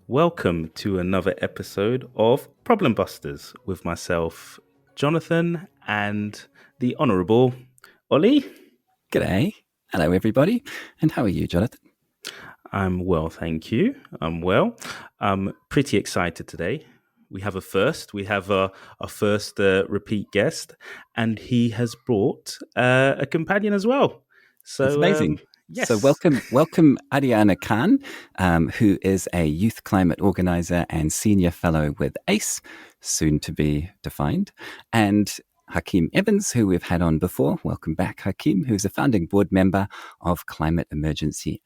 Welcome to another episode of Problem Busters with myself, Jonathan, and the Honourable Ollie. G'day. Hello, everybody. And how are you, Jonathan? I'm well, thank you. I'm well. I'm pretty excited today. We have a first. We have our first repeat guest, and he has brought a companion as well. So it's amazing. Yes. So welcome Aryaana Khan, who is a youth climate organizer and senior fellow with ACE, soon to be defined, and Hakim Evans, who we've had on before. Welcome back, Hakim, who's a founding board member of Climate Emergency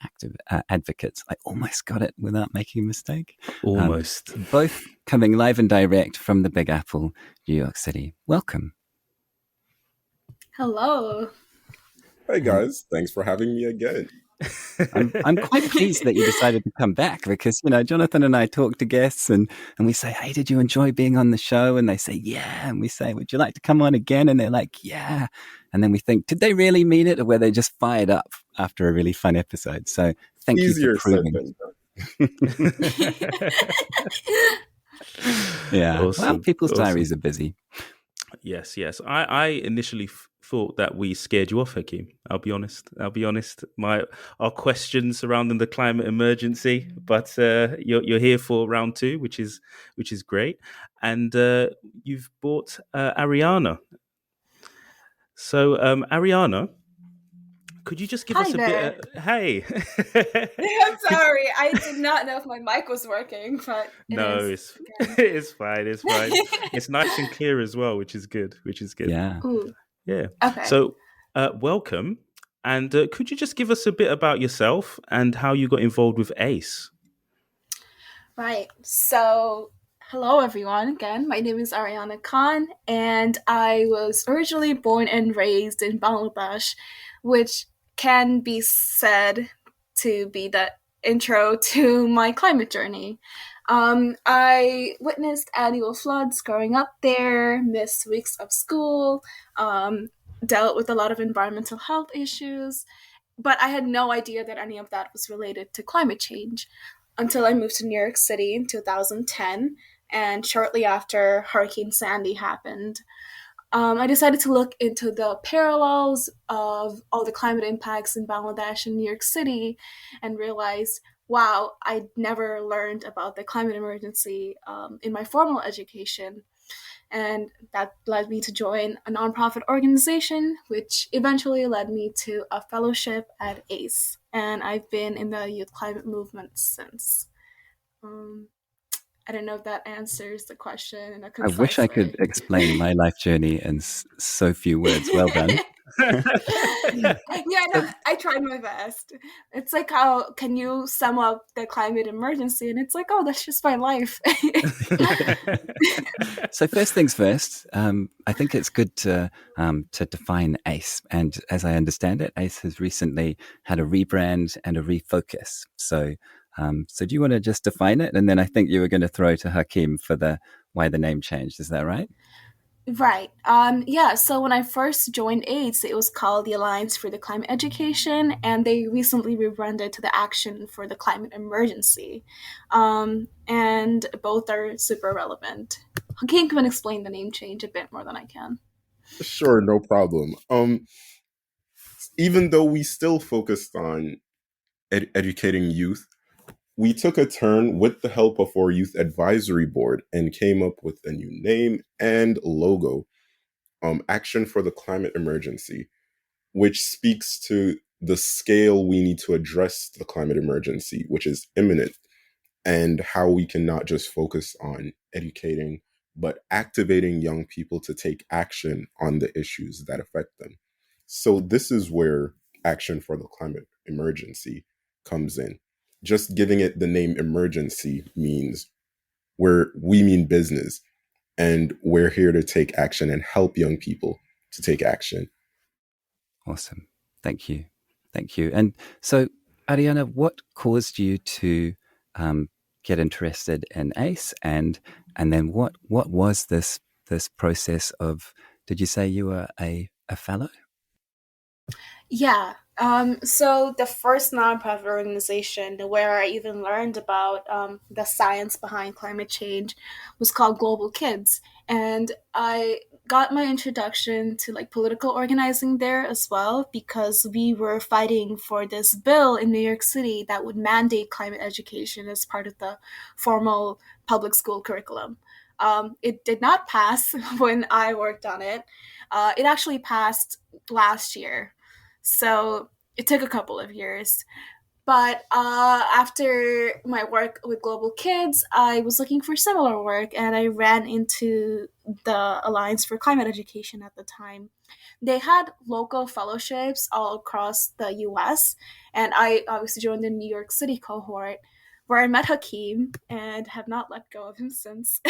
Advocates. I almost got it without making a mistake. Almost. Both coming live and direct from the Big Apple, New York City. Welcome. Hello. Hey guys, thanks for having me again. I'm quite pleased that you decided to come back because, Jonathan and I talk to guests and we say, hey, did you enjoy being on the show? And they say, yeah. And we say, would you like to come on again? And they're like, yeah. And then we think, did they really mean it or were they just fired up after a really fun episode? So thank you for proving. Yeah. Awesome. Well, people's diaries are busy. Yes. I initially thought that we scared you off, Hakim. I'll be honest. Our questions surrounding the climate emergency, but you're here for round two, which is great, and you've brought Aryaana. So, Aryaana, could you just give us a bit? Hey. I'm sorry. I did not know if my mic was working, but it's fine. It's fine. It's nice and clear as well, which is good. Yeah. Ooh. Yeah. Okay. So, welcome. And could you just give us a bit about yourself and how you got involved with ACE? Right. So, hello, everyone. Again, my name is Aryaana Khan, and I was originally born and raised in Bangladesh, which can be said to be the intro to my climate journey. I witnessed annual floods growing up there, missed weeks of school, dealt with a lot of environmental health issues, but I had no idea that any of that was related to climate change until I moved to New York City in 2010, and shortly after Hurricane Sandy happened. I decided to look into the parallels of all the climate impacts in Bangladesh and New York City and realized, wow, I never learned about the climate emergency in my formal education. And that led me to join a nonprofit organization, which eventually led me to a fellowship at ACE. And I've been in the youth climate movement since. I don't know if that answers the question in a concise I wish I could way. explain my life journey in so few words. Well done. I tried my best. It's like, how can you sum up the climate emergency? And it's like, oh, that's just my life. So first things first, I think it's good to define ACE. And as I understand it, ACE has recently had a rebrand and a refocus. So do you want to just define it? And then I think you were going to throw to Hakim for why the name changed. Is that right? Right. So when I first joined ACE, it was called the Alliance for the Climate Education, and they recently rebranded to the Action for the Climate Emergency. And both are super relevant. Hakim can explain the name change a bit more than I can. Sure, no problem. Even though we still focused on educating youth, we took a turn with the help of our youth advisory board and came up with a new name and logo, Action for the Climate Emergency, which speaks to the scale we need to address the climate emergency, which is imminent, and how we can not just focus on educating, but activating young people to take action on the issues that affect them. So this is where Action for the Climate Emergency comes in. Just giving it the name emergency means we mean business, and we're here to take action and help young people to take action. Awesome. Thank you. And so, Aryaana, what caused you to get interested in ACE, and then what was this process of? Did you say you were a fellow? Yeah. So the first nonprofit organization where I even learned about the science behind climate change was called Global Kids, and I got my introduction to like political organizing there as well because we were fighting for this bill in New York City that would mandate climate education as part of the formal public school curriculum. It did not pass when I worked on it. It actually passed last year, so it took a couple of years. But after my work with Global Kids, I was looking for similar work and I ran into the Alliance for Climate Education at the time. They had local fellowships all across the US, and I obviously joined the New York City cohort where I met Hakim and have not let go of him since.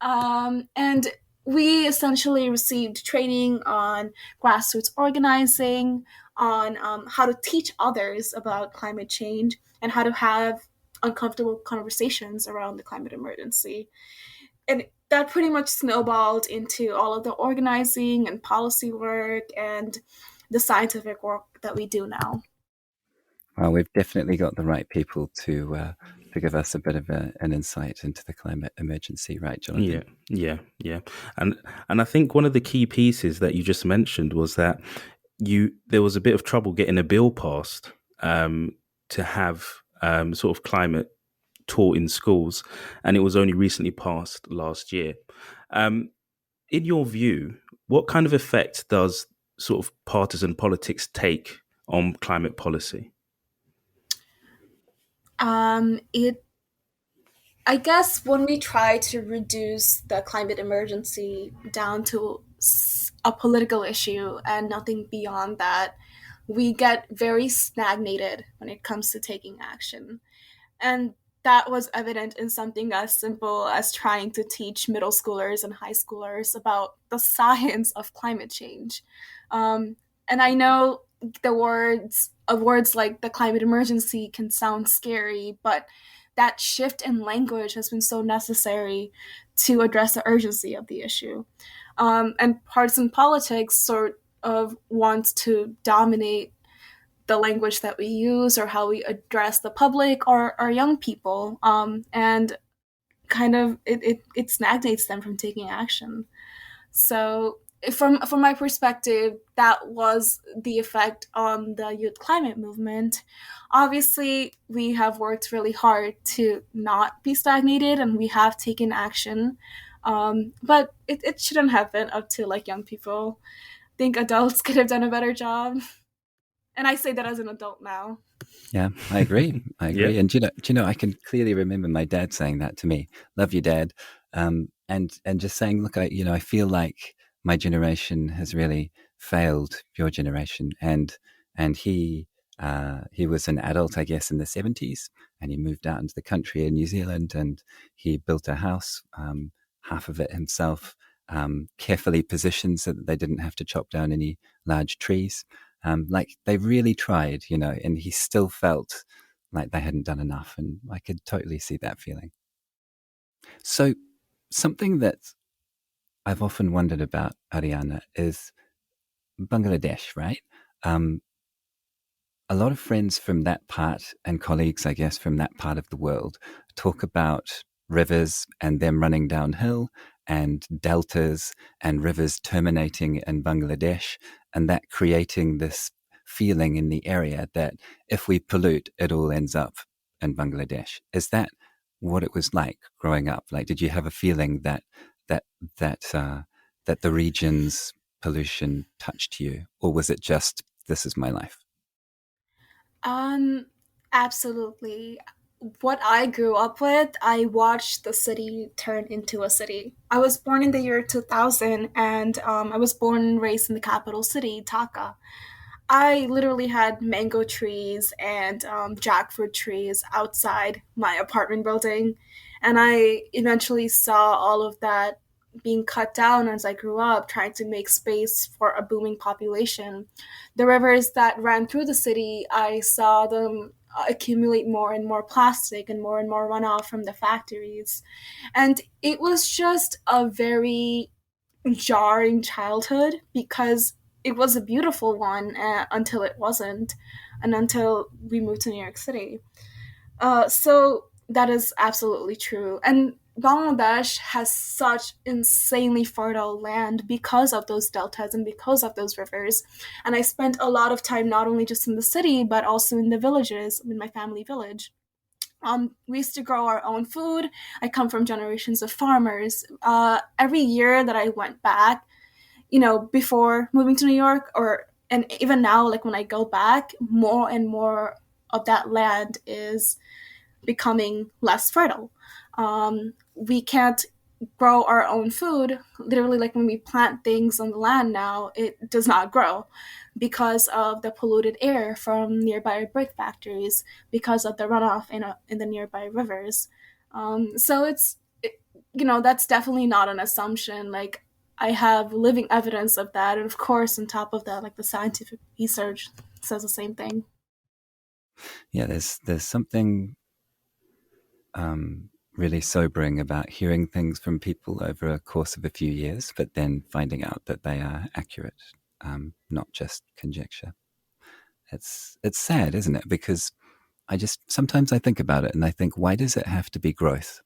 And we essentially received training on grassroots organizing, on how to teach others about climate change, and how to have uncomfortable conversations around the climate emergency. And that pretty much snowballed into all of the organizing and policy work and the scientific work that we do now. Well, we've definitely got the right people to give us a bit of an insight into the climate emergency, right, Jonathan? Yeah. And I think one of the key pieces that you just mentioned was that there was a bit of trouble getting a bill passed to have sort of climate taught in schools, and it was only recently passed last year. In your view, what kind of effect does sort of partisan politics take on climate policy? It I guess when we try to reduce the climate emergency down to a political issue and nothing beyond that, we get very stagnated when it comes to taking action. And that was evident in something as simple as trying to teach middle schoolers and high schoolers about the science of climate change. And I know the words like the climate emergency can sound scary, but that shift in language has been so necessary to address the urgency of the issue. And partisan politics sort of wants to dominate the language that we use or how we address the public or our young people, and kind of it stagnates them from taking action. So from my perspective, that was the effect on the youth climate movement. Obviously, we have worked really hard to not be stagnated, and we have taken action. But it shouldn't have been up to like young people. I think adults could have done a better job. And I say that as an adult now. Yeah, I agree. Yeah. And do you know, I can clearly remember my dad saying that to me. Love you, Dad. And just saying, look, I feel like my generation has really failed your generation. And he was an adult, I guess, in the 70s, and he moved out into the country in New Zealand, and he built a house, half of it himself, carefully positioned so that they didn't have to chop down any large trees. Like they really tried, and he still felt like they hadn't done enough. And I could totally see that feeling. So something that I've often wondered about, Aryaana, is Bangladesh, right? A lot of friends from that part and colleagues, I guess, from that part of the world talk about rivers and them running downhill and deltas and rivers terminating in Bangladesh, and that creating this feeling in the area that if we pollute, it all ends up in Bangladesh. Is that what it was like growing up? Like, did you have a feeling that the region's pollution touched you, or was it just this is my life? Absolutely. What I grew up with, I watched the city turn into a city. I was born in the year 2000, and I was born and raised in the capital city, Dhaka. I literally had mango trees and jackfruit trees outside my apartment building, and I eventually saw all of that being cut down as I grew up, trying to make space for a booming population. The rivers that ran through the city, I saw them accumulate more and more plastic and more runoff from the factories. And it was just a very jarring childhood because it was a beautiful one until it wasn't, and until we moved to New York City. So that is absolutely true. And Bangladesh has such insanely fertile land because of those deltas and because of those rivers. And I spent a lot of time not only just in the city, but also in the villages, in my family village. We used to grow our own food. I come from generations of farmers. Every year that I went back, before moving to New York, and even now, like when I go back, more and more of that land is becoming less fertile. We can't grow our own food. Literally, like when we plant things on the land now, it does not grow because of the polluted air from nearby brick factories, because of the runoff in the nearby rivers. So that's definitely not an assumption. Like, I have living evidence of that, and of course, on top of that, like the scientific research says the same thing. Yeah, there's something really sobering about hearing things from people over a course of a few years, but then finding out that they are accurate, not just conjecture. It's sad, isn't it? Because sometimes I think about it and I think, why does it have to be growth?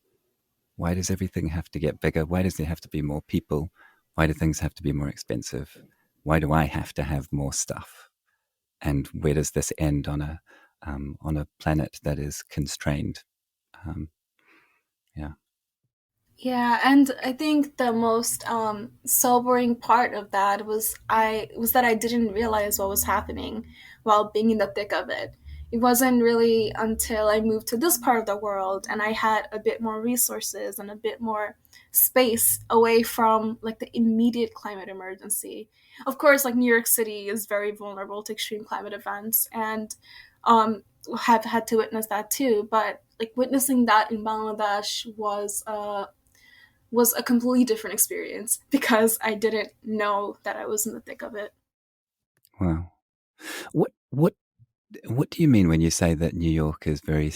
Why does everything have to get bigger? Why does there have to be more people? Why do things have to be more expensive? Why do I have to have more stuff? And where does this end on a planet that is constrained? Yeah. Yeah, and I think the most sobering part of that was that I didn't realize what was happening while being in the thick of it. It wasn't really until I moved to this part of the world and I had a bit more resources and a bit more space away from like the immediate climate emergency. Of course, like New York City is very vulnerable to extreme climate events, and have had to witness that too. But like witnessing that in Bangladesh was a completely different experience because I didn't know that I was in the thick of it. Wow. What do you mean when you say that New York is very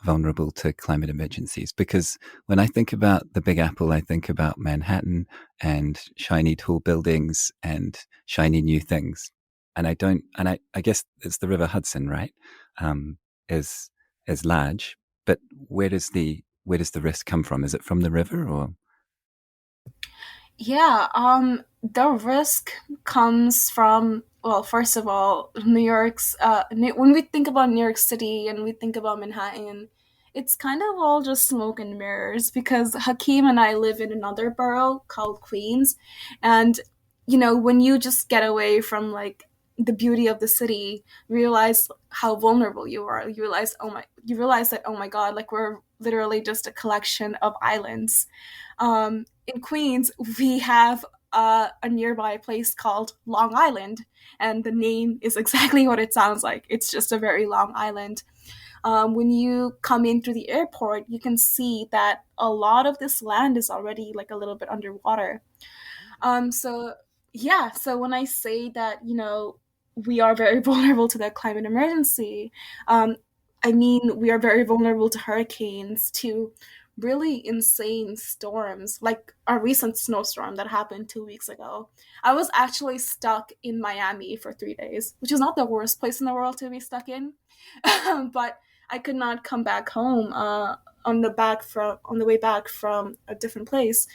vulnerable to climate emergencies? Because when I think about the Big Apple, I think about Manhattan and shiny tall buildings and shiny new things. And I guess it's the River Hudson, right? Is large, but where does the risk come from? Is it from the river or? Yeah, the risk comes from, well, first of all, New York's when we think about New York City and we think about Manhattan, it's kind of all just smoke and mirrors because Hakim and I live in another borough called Queens, and when you just get away from like the beauty of the city, realize how vulnerable you are. You realize that, oh my god, like we're literally just a collection of islands. In Queens, we have a nearby place called Long Island, and the name is exactly what it sounds like. It's just a very long island. When you come in through the airport, you can see that a lot of this land is already like a little bit underwater. So yeah, so when I say that, we are very vulnerable to the climate emergency, I mean we are very vulnerable to hurricanes, to really insane storms, like our recent snowstorm that happened 2 weeks ago. I was actually stuck in Miami for 3 days, which is not the worst place in the world to be stuck in, but I could not come back home on the way back from a different place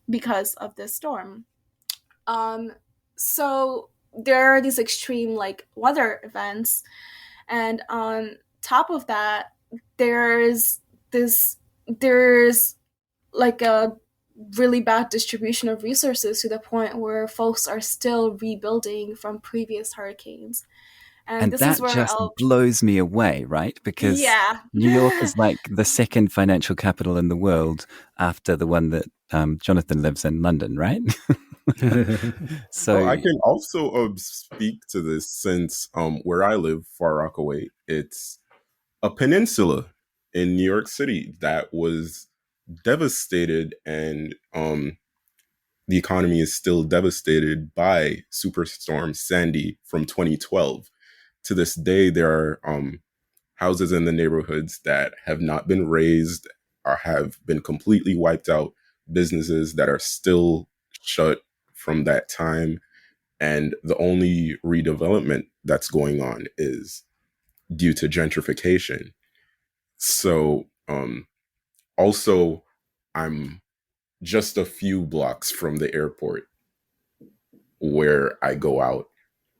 because of this storm. Um, so there are these extreme like weather events, and on top of that, there's this there's like a really bad distribution of resources to the point where folks are still rebuilding from previous hurricanes. And And this is that where just blows me away, right? Because yeah. New York is like the second financial capital in the world after the one that Jonathan lives in, London, right? Well, So, I can also speak to this since where I live, Far Rockaway, it's a peninsula in New York City that was devastated, and the economy is still devastated by Superstorm Sandy from 2012. To this day, there are houses in the neighborhoods that have not been raised or have been completely wiped out, businesses that are still shut from that time. And the only redevelopment that's going on is due to gentrification. So, also, I'm just a few blocks from the airport where I go out.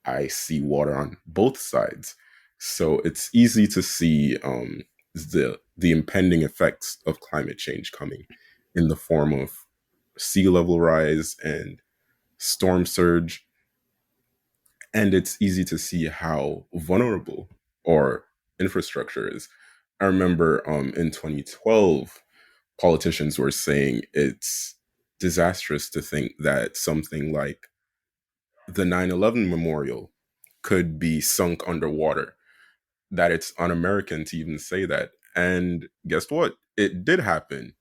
I see water on both sides. So it's easy to see the impending effects of climate change coming in the form of sea level rise and storm surge. And it's easy to see how vulnerable our infrastructure is. I remember in 2012, politicians were saying it's disastrous to think that something like the 9/11 memorial could be sunk underwater, that it's un-American to even say that. And guess what? It did happen.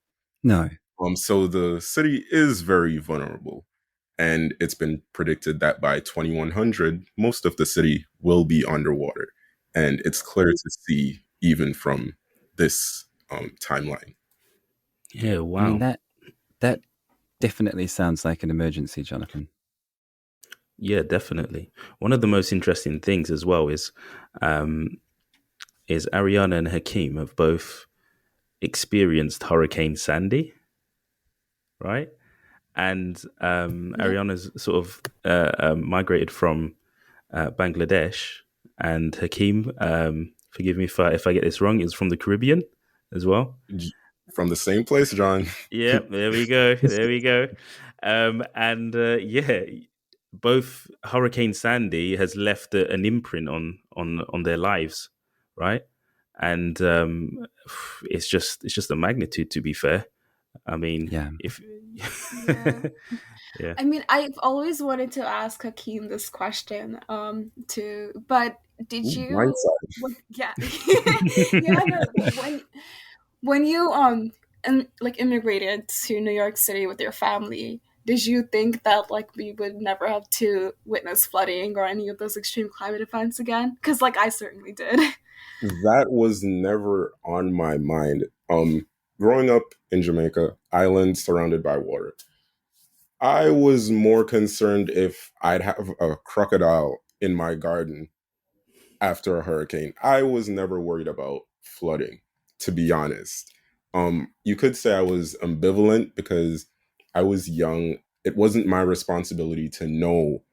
No. So the city is very vulnerable. And it's been predicted that by 2100, most of the city will be underwater. And it's clear to see even from this timeline. Yeah, I mean, wow. that definitely sounds like an emergency, Jonathan. Yeah, definitely. One of the most interesting things as well is Aryaana and Hakim have both experienced Hurricane Sandy, right? And Yep. Ariana's sort of migrated from Bangladesh, and Hakim, forgive me if I get this wrong, is from the Caribbean as well. From the same place, John. Yeah, there we go. There we go. And yeah, both Hurricane Sandy has left an imprint on their lives, right? And it's just the magnitude. To be fair, I mean, Yeah. if Yeah. yeah, I mean, I've always wanted to ask Hakeem this question, but did Ooh, you, blindside. yeah, yeah, no, when you, like immigrated to New York City with your family, did you think that like we would never have to witness flooding or any of those extreme climate events again? Because like I certainly did. That was never on my mind. Growing up in Jamaica, island surrounded by water, I was more concerned if I'd have a crocodile in my garden after a hurricane. I was never worried about flooding, to be honest. You could say I was ambivalent because I was young. It wasn't my responsibility to know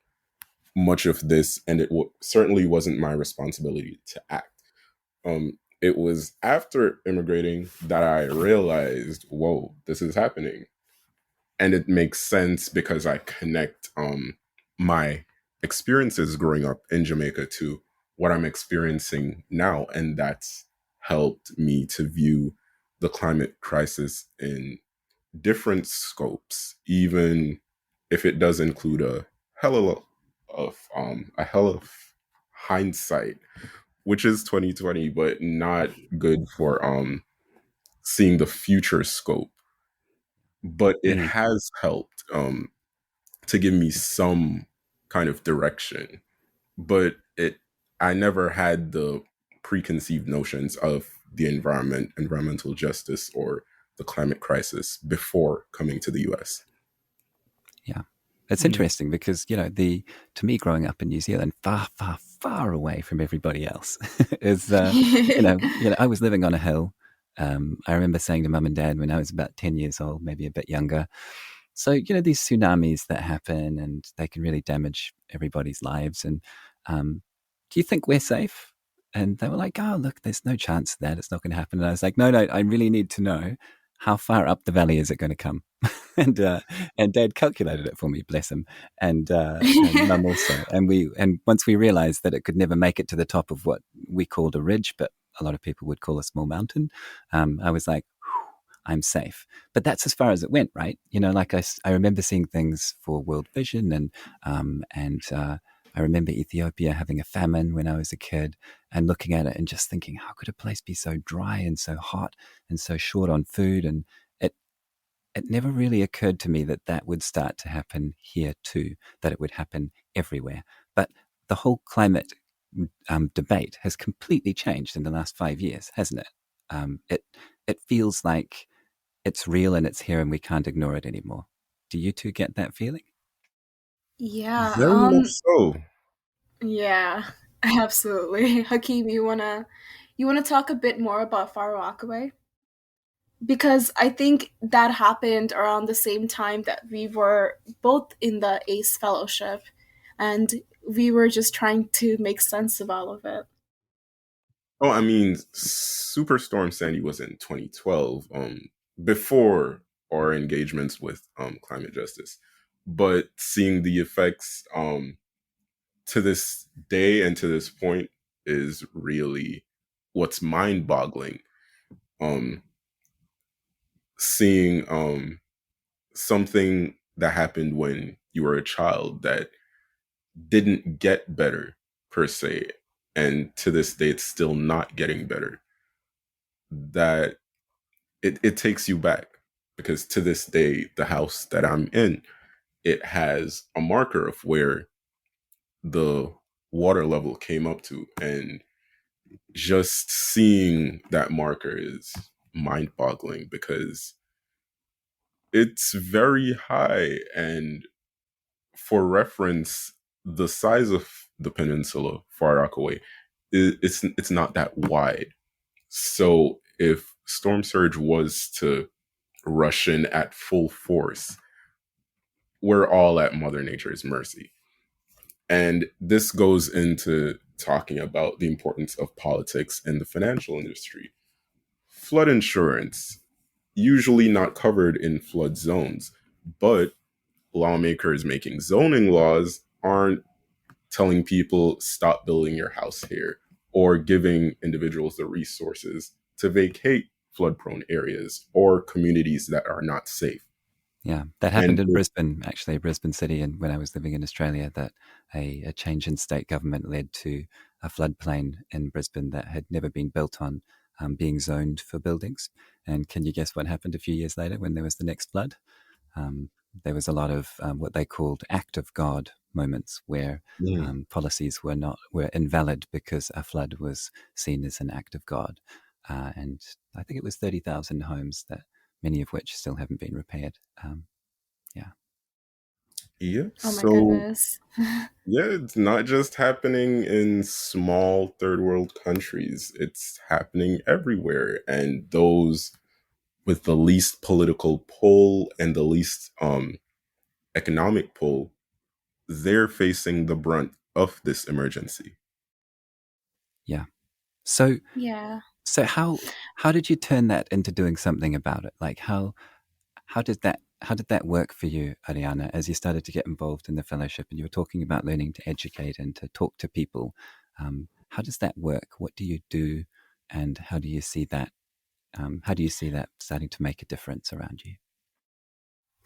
much of this, and certainly wasn't my responsibility to act. It was after immigrating that I realized, whoa, this is happening. And it makes sense because I connect my experiences growing up in Jamaica to what I'm experiencing now. And that's helped me to view the climate crisis in different scopes, even if it does include a hell of hindsight, which is 2020, but not good for seeing the future scope. But it Mm. has helped to give me some kind of direction. But I never had the preconceived notions of the environmental justice, or the climate crisis before coming to the US. Yeah. It's Yeah. interesting because, to me, growing up in New Zealand, far, far, far away from everybody else, is, I was living on a hill. I remember saying to mum and dad when I was about 10 years old, maybe a bit younger. So, these tsunamis that happen and they can really damage everybody's lives. And do you think we're safe? And they were like, oh, look, there's no chance of that. It's not going to happen. And I was like, no, I really need to know, how far up the valley is it going to come? and Dad calculated it for me, bless him, and Mum also. And once we realised that it could never make it to the top of what we called a ridge, but a lot of people would call a small mountain, I was like, I'm safe. But that's as far as it went, right? Like I remember seeing things for World Vision, and I remember Ethiopia having a famine when I was a kid, and looking at it and just thinking, how could a place be so dry and so hot and so short on food? And it never really occurred to me that that would start to happen here too, that it would happen everywhere. But the whole climate debate has completely changed in the last 5 years, hasn't it? It feels like it's real and it's here and we can't ignore it anymore. Do you two get that feeling? Yeah. Very much so. Yeah. Absolutely. Hakeem, you wanna talk a bit more about Far Rockaway? Because I think that happened around the same time that we were both in the ACE fellowship, and we were just trying to make sense of all of it. Oh, I mean, Superstorm Sandy was in 2012, before our engagements with climate justice. But seeing the effects to this day and to this point is really what's mind-boggling. Seeing something that happened when you were a child that didn't get better per se, and to this day it's still not getting better, that it takes you back, because to this day the house that I'm in, it has a marker of where the water level came up to, and just seeing that marker is mind-boggling because it's very high. And for reference, the size of the peninsula Far Rockaway, it's not that wide. So if storm surge was to rush in at full force, we're all at Mother Nature's mercy. And this goes into talking about the importance of politics in the financial industry. Flood insurance, usually not covered in flood zones, but lawmakers making zoning laws aren't telling people stop building your house here, or giving individuals the resources to vacate flood prone areas or communities that are not safe. Yeah, that happened And in Brisbane, actually, Brisbane City, and when I was living in Australia, that a change in state government led to a floodplain in Brisbane that had never been built on being zoned for buildings. And can you guess what happened a few years later when there was the next flood? Um, there was a lot of what they called act of God moments where policies were invalid because a flood was seen as an act of God. And I think it was 30,000 homes that many of which still haven't been repaired. Yeah. yeah, Oh my so goodness. yeah, it's not just happening in small third world countries, it's happening everywhere. And those with the least political pull and the least economic pull, they're facing the brunt of this emergency. Yeah. So Yeah. how did you turn that into doing something about it? Like how did that work for you, Aryaana, as you started to get involved in the fellowship and you were talking about learning to educate and to talk to people? How does that work? What do you do, and how do you see that? How do you see that starting to make a difference around you?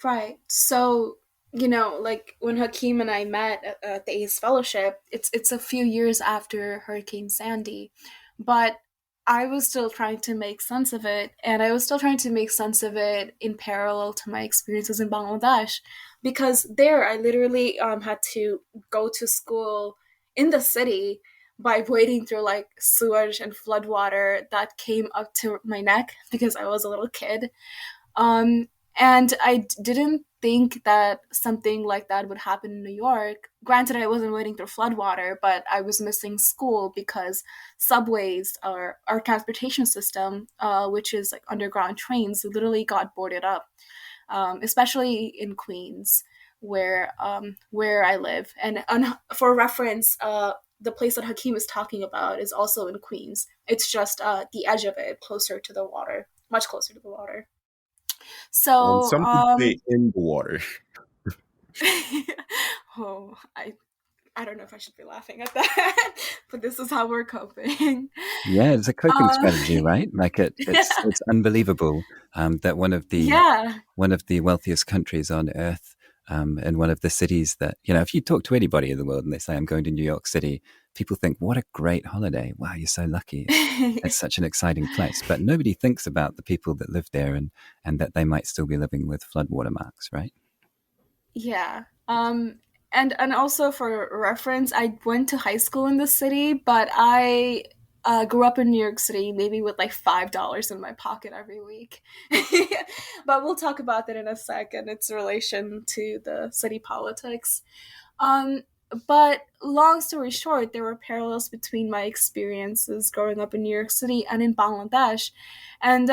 Right. So, like when Hakeem and I met at the ACE Fellowship, it's a few years after Hurricane Sandy, but I was still trying to make sense of it, and I was still trying to make sense of it in parallel to my experiences in Bangladesh, because there I literally had to go to school in the city by wading through like sewage and flood water that came up to my neck because I was a little kid. Um, and I didn't think that something like that would happen in New York. Granted, I wasn't wading through floodwater, but I was missing school because subways or our transportation system, which is like underground trains, literally got boarded up, especially in Queens, where I live. And for reference, the place that Hakeem is talking about is also in Queens. It's just the edge of it, closer to the water, much closer to the water. So, Some could say in the water. oh, I don't know if I should be laughing at that, but this is how we're coping. Yeah, it's a coping Uh, strategy, right? Like it's unbelievable that yeah, one of the wealthiest countries on earth, and one of the cities that, if you talk to anybody in the world and they say, I'm going to New York City, people think, what a great holiday. Wow, you're so lucky. It's such an exciting place. But nobody thinks about the people that live there and that they might still be living with flood watermarks, right? yeah. And also for reference, I went to high school in the city, but I grew up in New York City, maybe with like $5 in my pocket every week. But we'll talk about that in a second. Its relation to the city politics. Um, but long story short, there were parallels between my experiences growing up in New York City and in Bangladesh. And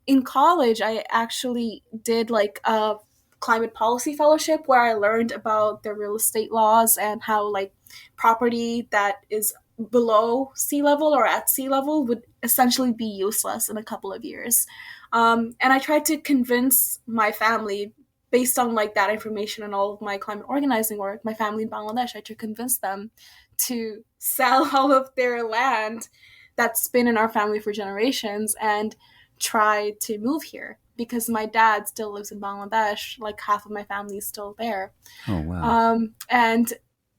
in college, I actually did like a climate policy fellowship where I learned about the real estate laws and how like property that is below sea level or at sea level would essentially be useless in a couple of years. And I tried to convince my family based on like that information and all of my climate organizing work, my family in Bangladesh, I tried to convince them to sell all of their land that's been in our family for generations and try to move here because my dad still lives in Bangladesh. Like half of my family is still there. Oh, wow. And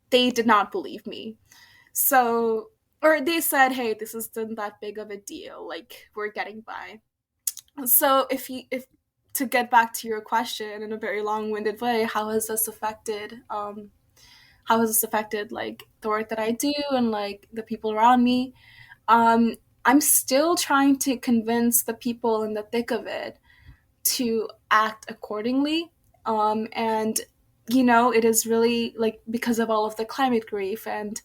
they did not believe me. So, or they said, hey, this isn't that big of a deal. Like, we're getting by. So, if to get back to your question in a very long-winded way, how has this affected like the work that I do and like the people around me? Um, I'm still trying to convince the people in the thick of it to act accordingly. And it is really like because of all of the climate grief, and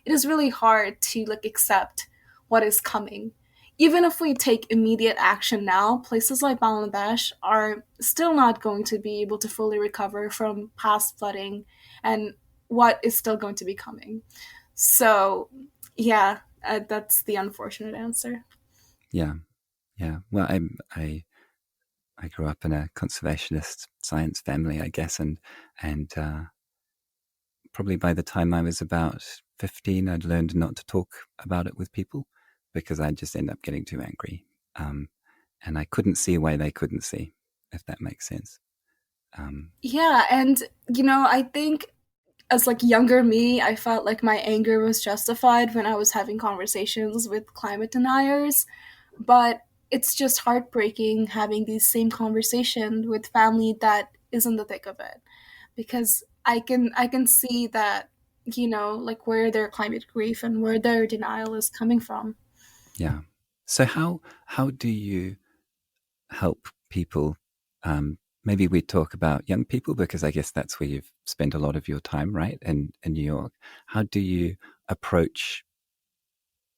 it is really hard to like accept what is coming. Even if we take immediate action now, places like Bangladesh are still not going to be able to fully recover from past flooding and what is still going to be coming. So, yeah, that's the unfortunate answer. Yeah. Yeah. Well, I grew up in a conservationist science family, I guess, and probably by the time I was about 15, I'd learned not to talk about it with people because I'd just end up getting too angry, and I couldn't see why they couldn't see, if that makes sense. Yeah, and I think as like younger me, I felt like my anger was justified when I was having conversations with climate deniers, but it's just heartbreaking having these same conversations with family that is in the thick of it because I can see that like where their climate grief and where their denial is coming from. Yeah. So how do you help people? Maybe we talk about young people because I guess that's where you've spent a lot of your time, right? In New York. How do you approach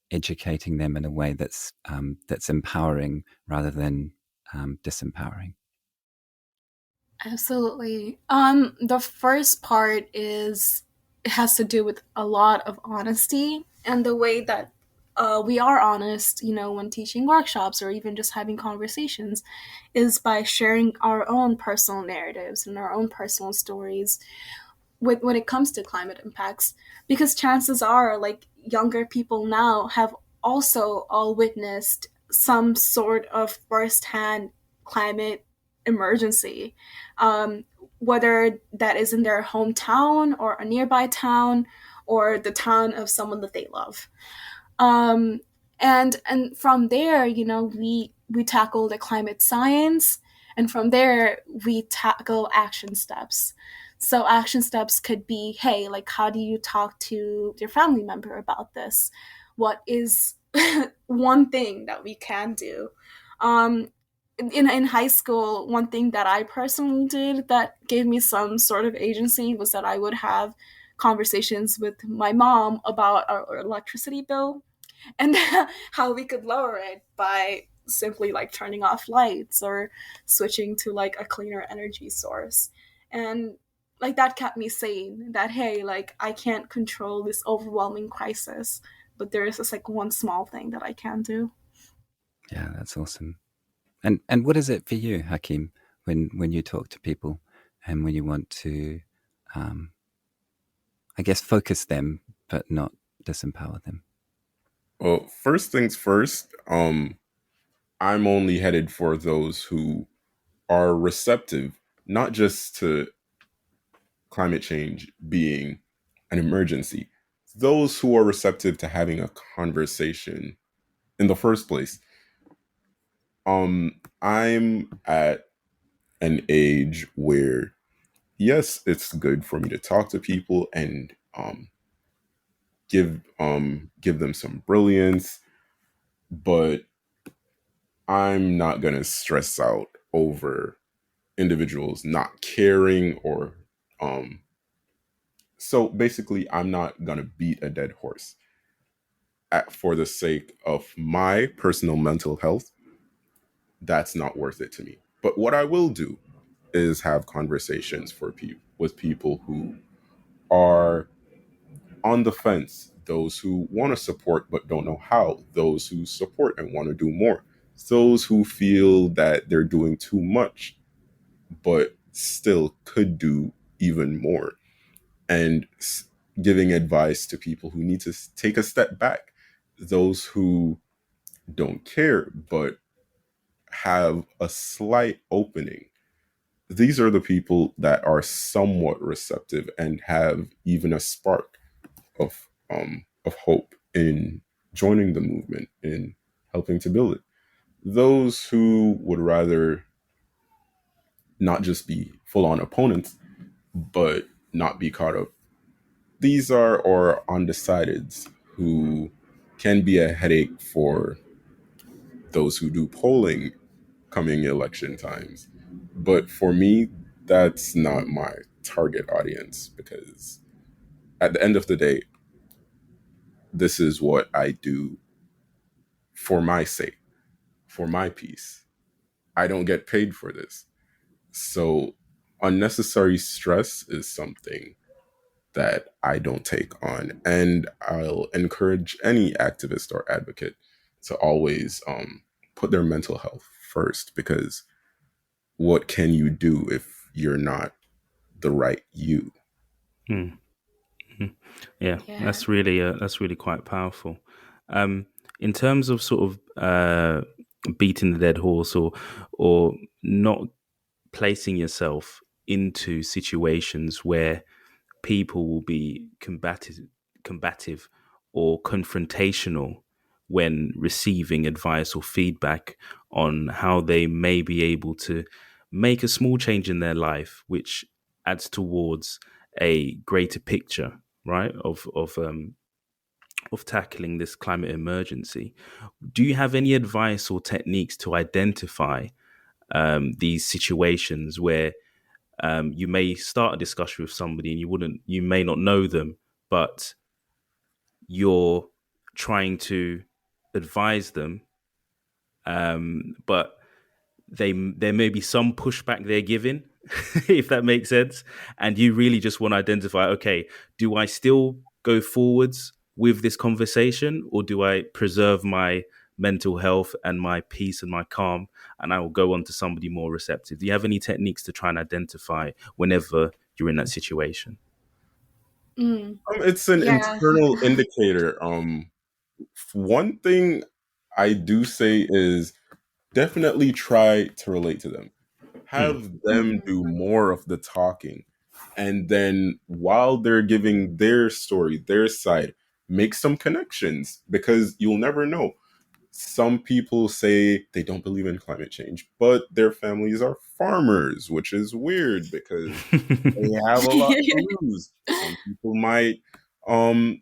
educating them in a way that's empowering rather than disempowering? Absolutely. The first part is it has to do with a lot of honesty and the way that we are honest, when teaching workshops or even just having conversations, is by sharing our own personal narratives and our own personal stories when it comes to climate impacts. Because chances are, like, younger people now have also all witnessed some sort of firsthand climate emergency, um, whether that is in their hometown or a nearby town or the town of someone that they love. Um, and from there, we tackle the climate science, and from there we tackle action steps. So action steps could be, hey, like how do you talk to your family member about this? What is one thing that we can do? Um, in high school, one thing that I personally did that gave me some sort of agency was that I would have conversations with my mom about our electricity bill and how we could lower it by simply like turning off lights or switching to like a cleaner energy source. And like that kept me sane that, hey, like I can't control this overwhelming crisis, but there is this like one small thing that I can do. Yeah, that's awesome. And what is it for you, Hakim, when you talk to people and when you want to, um, I guess, focus them but not disempower them? Well, first things first, I'm only headed for those who are receptive, not just to climate change being an emergency, those who are receptive to having a conversation in the first place. I'm at an age where yes, it's good for me to talk to people and give them some brilliance, but I'm not gonna stress out over individuals not caring or um so basically I'm not gonna beat a dead horse for the sake of my personal mental health. That's not worth it to me. But what I will do is have conversations with people who are on the fence, those who want to support but don't know how, those who support and want to do more, those who feel that they're doing too much but still could do even more, and giving advice to people who need to take a step back, those who don't care but have a slight opening. These are the people that are somewhat receptive and have even a spark of hope in joining the movement, in helping to build it. Those who would rather not just be full on opponents, but not be caught up. These are or undecideds who can be a headache for those who do polling coming election times. But for me, that's not my target audience, because at the end of the day, this is what I do for my sake, for my peace. I don't get paid for this. So unnecessary stress is something that I don't take on. And I'll encourage any activist or advocate to always put their mental health first, because what can you do if you're not the right you? Hmm. Yeah, Yeah. that's really quite powerful. In terms of sort of beating the dead horse, or not placing yourself into situations where people will be combative or confrontational when receiving advice or feedback on how they may be able to make a small change in their life, which adds towards a greater picture, right, of tackling this climate emergency. Do you have any advice or techniques to identify these situations where you may start a discussion with somebody and you may not know them, but you're trying to advise them, but there may be some pushback they're giving, if that makes sense, and you really just want to identify, okay, do I still go forwards with this conversation, or do I preserve my mental health and my peace and my calm, and I will go on to somebody more receptive? Do you have any techniques to try and identify whenever you're in that situation? Mm. It's an Yeah. internal indicator. One thing I do say is definitely try to relate to them. Mm. Have them Mm. do more of the talking. And then while they're giving their story, their side, make some connections, because you'll never know. Some people say they don't believe in climate change, but their families are farmers, which is weird because they have a lot to lose. Some people might um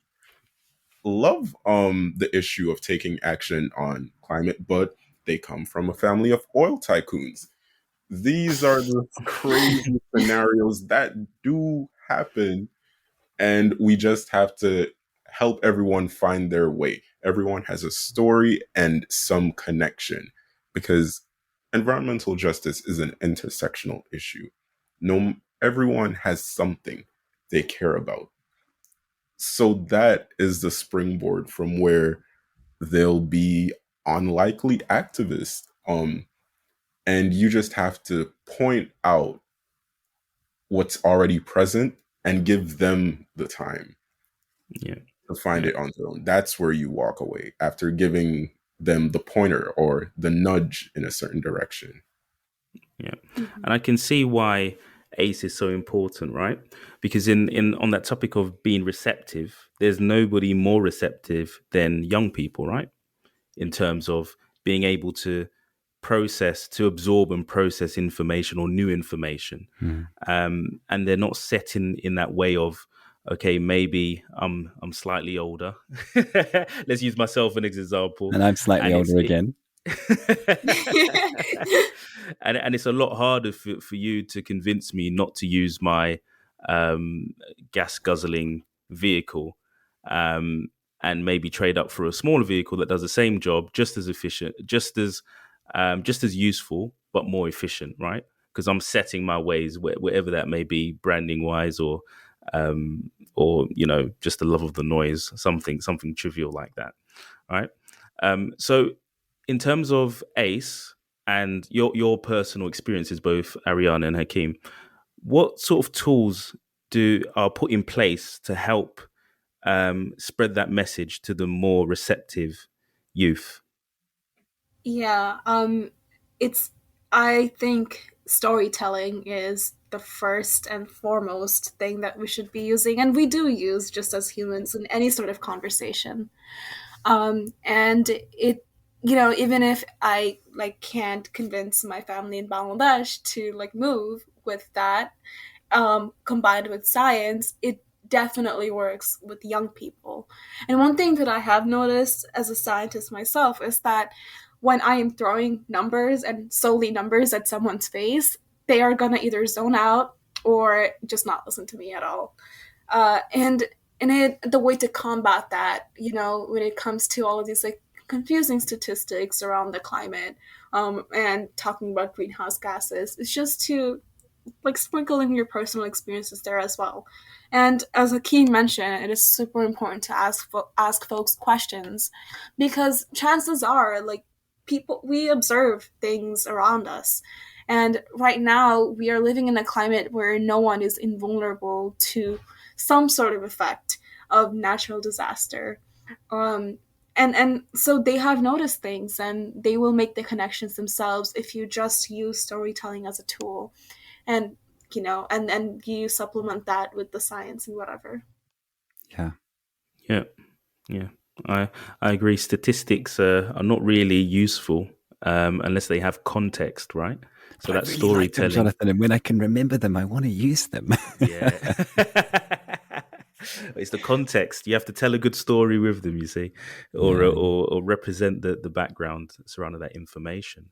love the issue of taking action on climate, but they come from a family of oil tycoons. These are the crazy scenarios that do happen, and we just have to help everyone find their way. Everyone has a story and some connection, because environmental justice is an intersectional issue. No, everyone has something they care about. So that is the springboard from where they'll be unlikely activists. And you just have to point out what's already present and give them the time Yeah, to find yeah. it on their own. That's where you walk away after giving them the pointer or the nudge in a certain direction. Yeah, Mhm. and I can see why ACE is so important, right? Because in on that topic of being receptive, there's nobody more receptive than young people, right? In terms of being able to process to absorb and process information or new information. And they're not set in that way of, okay, maybe I'm slightly older. Let's use myself as an example. And I'm slightly older again. And it's a lot harder for you to convince me not to use my gas guzzling vehicle, and maybe trade up for a smaller vehicle that does the same job, just as efficient, just as useful, but more efficient, right? Because I'm setting my ways, wherever that may be, branding wise, or just the love of the noise, something trivial like that, right? So in terms of ACE and your personal experiences, both Aryaana and Hakim, what sort of tools are put in place to help spread that message to the more receptive youth? Yeah, I think storytelling is the first and foremost thing that we should be using, and we do use just as humans in any sort of conversation. And it, even if I can't convince my family in Bangladesh to move with that, combined with science, it definitely works with young people. And one thing that I have noticed as a scientist myself is that when I am throwing numbers and solely numbers at someone's face, they are gonna either zone out or just not listen to me at all. And the way to combat that, when it comes to all of these confusing statistics around the climate, and talking about greenhouse gases, is just to sprinkle in your personal experiences there as well. And as Hakeem mentioned, it is super important to ask folks questions, because chances are, we observe things around us. And right now, we are living in a climate where no one is invulnerable to some sort of effect of natural disaster. And so they have noticed things, and they will make the connections themselves if you just use storytelling as a tool. And and you supplement that with the science and whatever. Yeah. I agree. Statistics are not really useful unless they have context, right? So But that I really storytelling, like them, Jonathan, and when I can remember them, I want to use them. yeah. It's the context. You have to tell a good story with them, you see, or represent the background surrounding that information.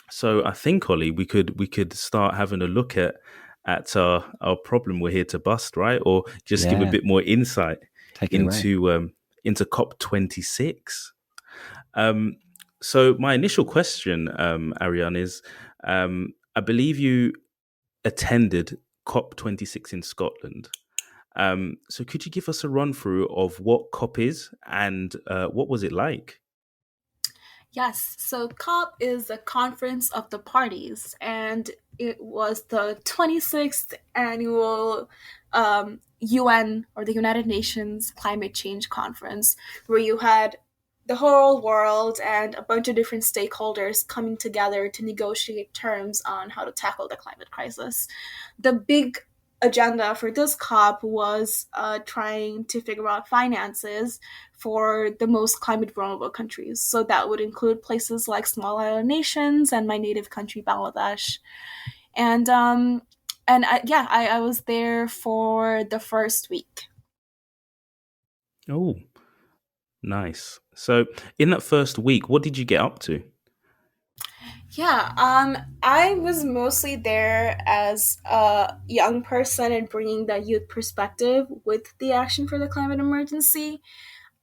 So I think, Ollie, we could start having a look at our problem we're here to bust, right? Or just give a bit more insight Take it away. into COP26. So my initial question, Ariane, is I believe you attended COP26 in Scotland. So could you give us a run through of what COP is and what was it like? Yes, so COP is a conference of the parties, and it was the 26th annual UN, or the United Nations Climate Change Conference, where you had the whole world and a bunch of different stakeholders coming together to negotiate terms on how to tackle the climate crisis. The big agenda for this COP was trying to figure out finances for the most climate vulnerable countries. So that would include places like small island nations and my native country, Bangladesh. And I was there for the first week. Oh, nice. So in that first week, what did you get up to? Yeah, I was mostly there as a young person and bringing that youth perspective with the action for the climate emergency.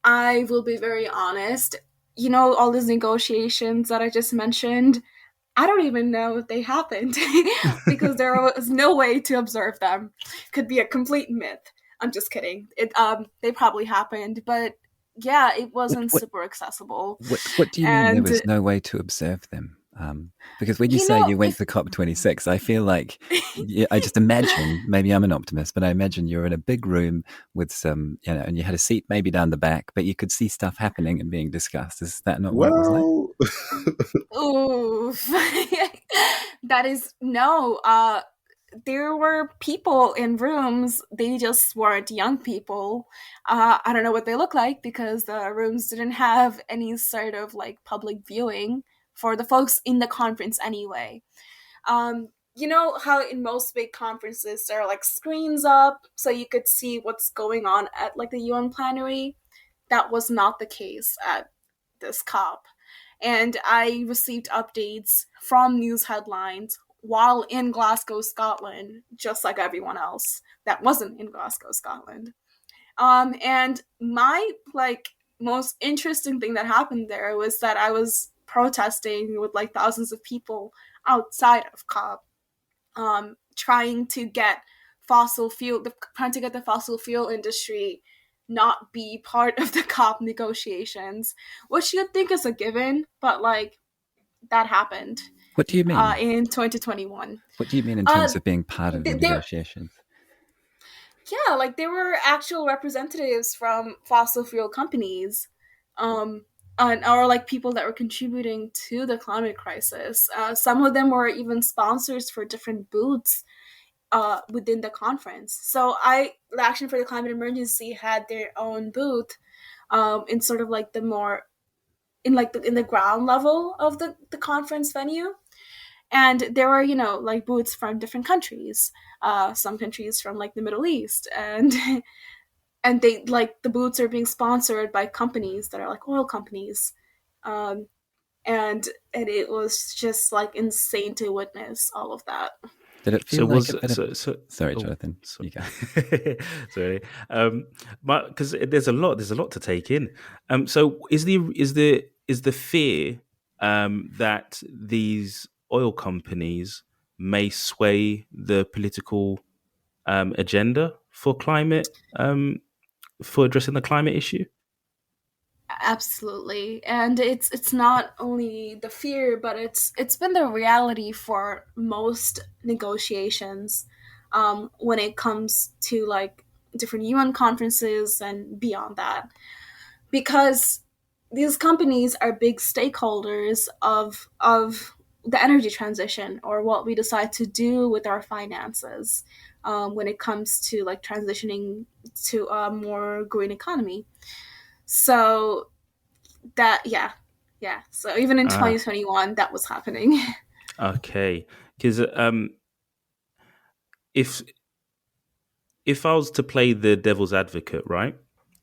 I will be very honest. All these negotiations that I just mentioned, I don't even know if they happened because there was no way to observe them. Could be a complete myth. I'm just kidding. They probably happened, but yeah, it wasn't super accessible. What do you mean there was no way to observe them? Because when you say you went to COP26, I feel like, I just imagine, maybe I'm an optimist, but I imagine you're in a big room with some, and you had a seat maybe down the back, but you could see stuff happening and being discussed. Is that not what it was like? Oof. That is, no. There were people in rooms. They just weren't young people. I don't know what they look like because the rooms didn't have any sort of public viewing for the folks in the conference anyway. You know how in most big conferences there are like screens up so you could see what's going on at like the UN plenary? That was not the case at this COP. And I received updates from news headlines while in Glasgow, Scotland, just like everyone else that wasn't in Glasgow, Scotland. And my like most interesting thing that happened there was that I was protesting with like thousands of people outside of COP, trying to get trying to get the fossil fuel industry not be part of the COP negotiations, which you'd think is a given, but like that happened. What do you mean? In 2021. What do you mean in terms of being part of the negotiations? Yeah, like there were actual representatives from fossil fuel companies, or like people that were contributing to the climate crisis. Some of them were even sponsors for different booths within the conference. So the Action for the Climate Emergency had their own booth in sort of like the more in the ground level of the conference venue. And there were, like booths from different countries, some countries from like the Middle East, and and they like the booths are being sponsored by companies that are like oil companies, and it was just like insane to witness all of that. Did it feel Sorry, Jonathan. Sorry. Sorry. Because there's a lot to take in. So is the fear that these oil companies may sway the political agenda for climate, for addressing the climate issue? Absolutely. And it's not only the fear, but it's been the reality for most negotiations, when it comes to like different UN conferences and beyond that, because these companies are big stakeholders of the energy transition, or what we decide to do with our finances, when it comes to like transitioning to a more green economy. So that so even in 2021 that was happening. Okay, because if I was to play the devil's advocate, right,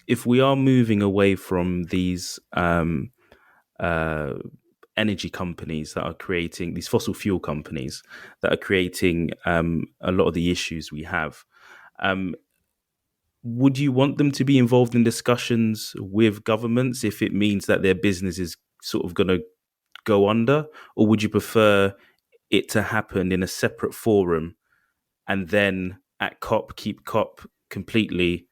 if we are moving away from these energy companies that are creating, these fossil fuel companies that are creating a lot of the issues we have, would you want them to be involved in discussions with governments if it means that their business is sort of going to go under? Or would you prefer it to happen in a separate forum and then at COP, keep COP completely,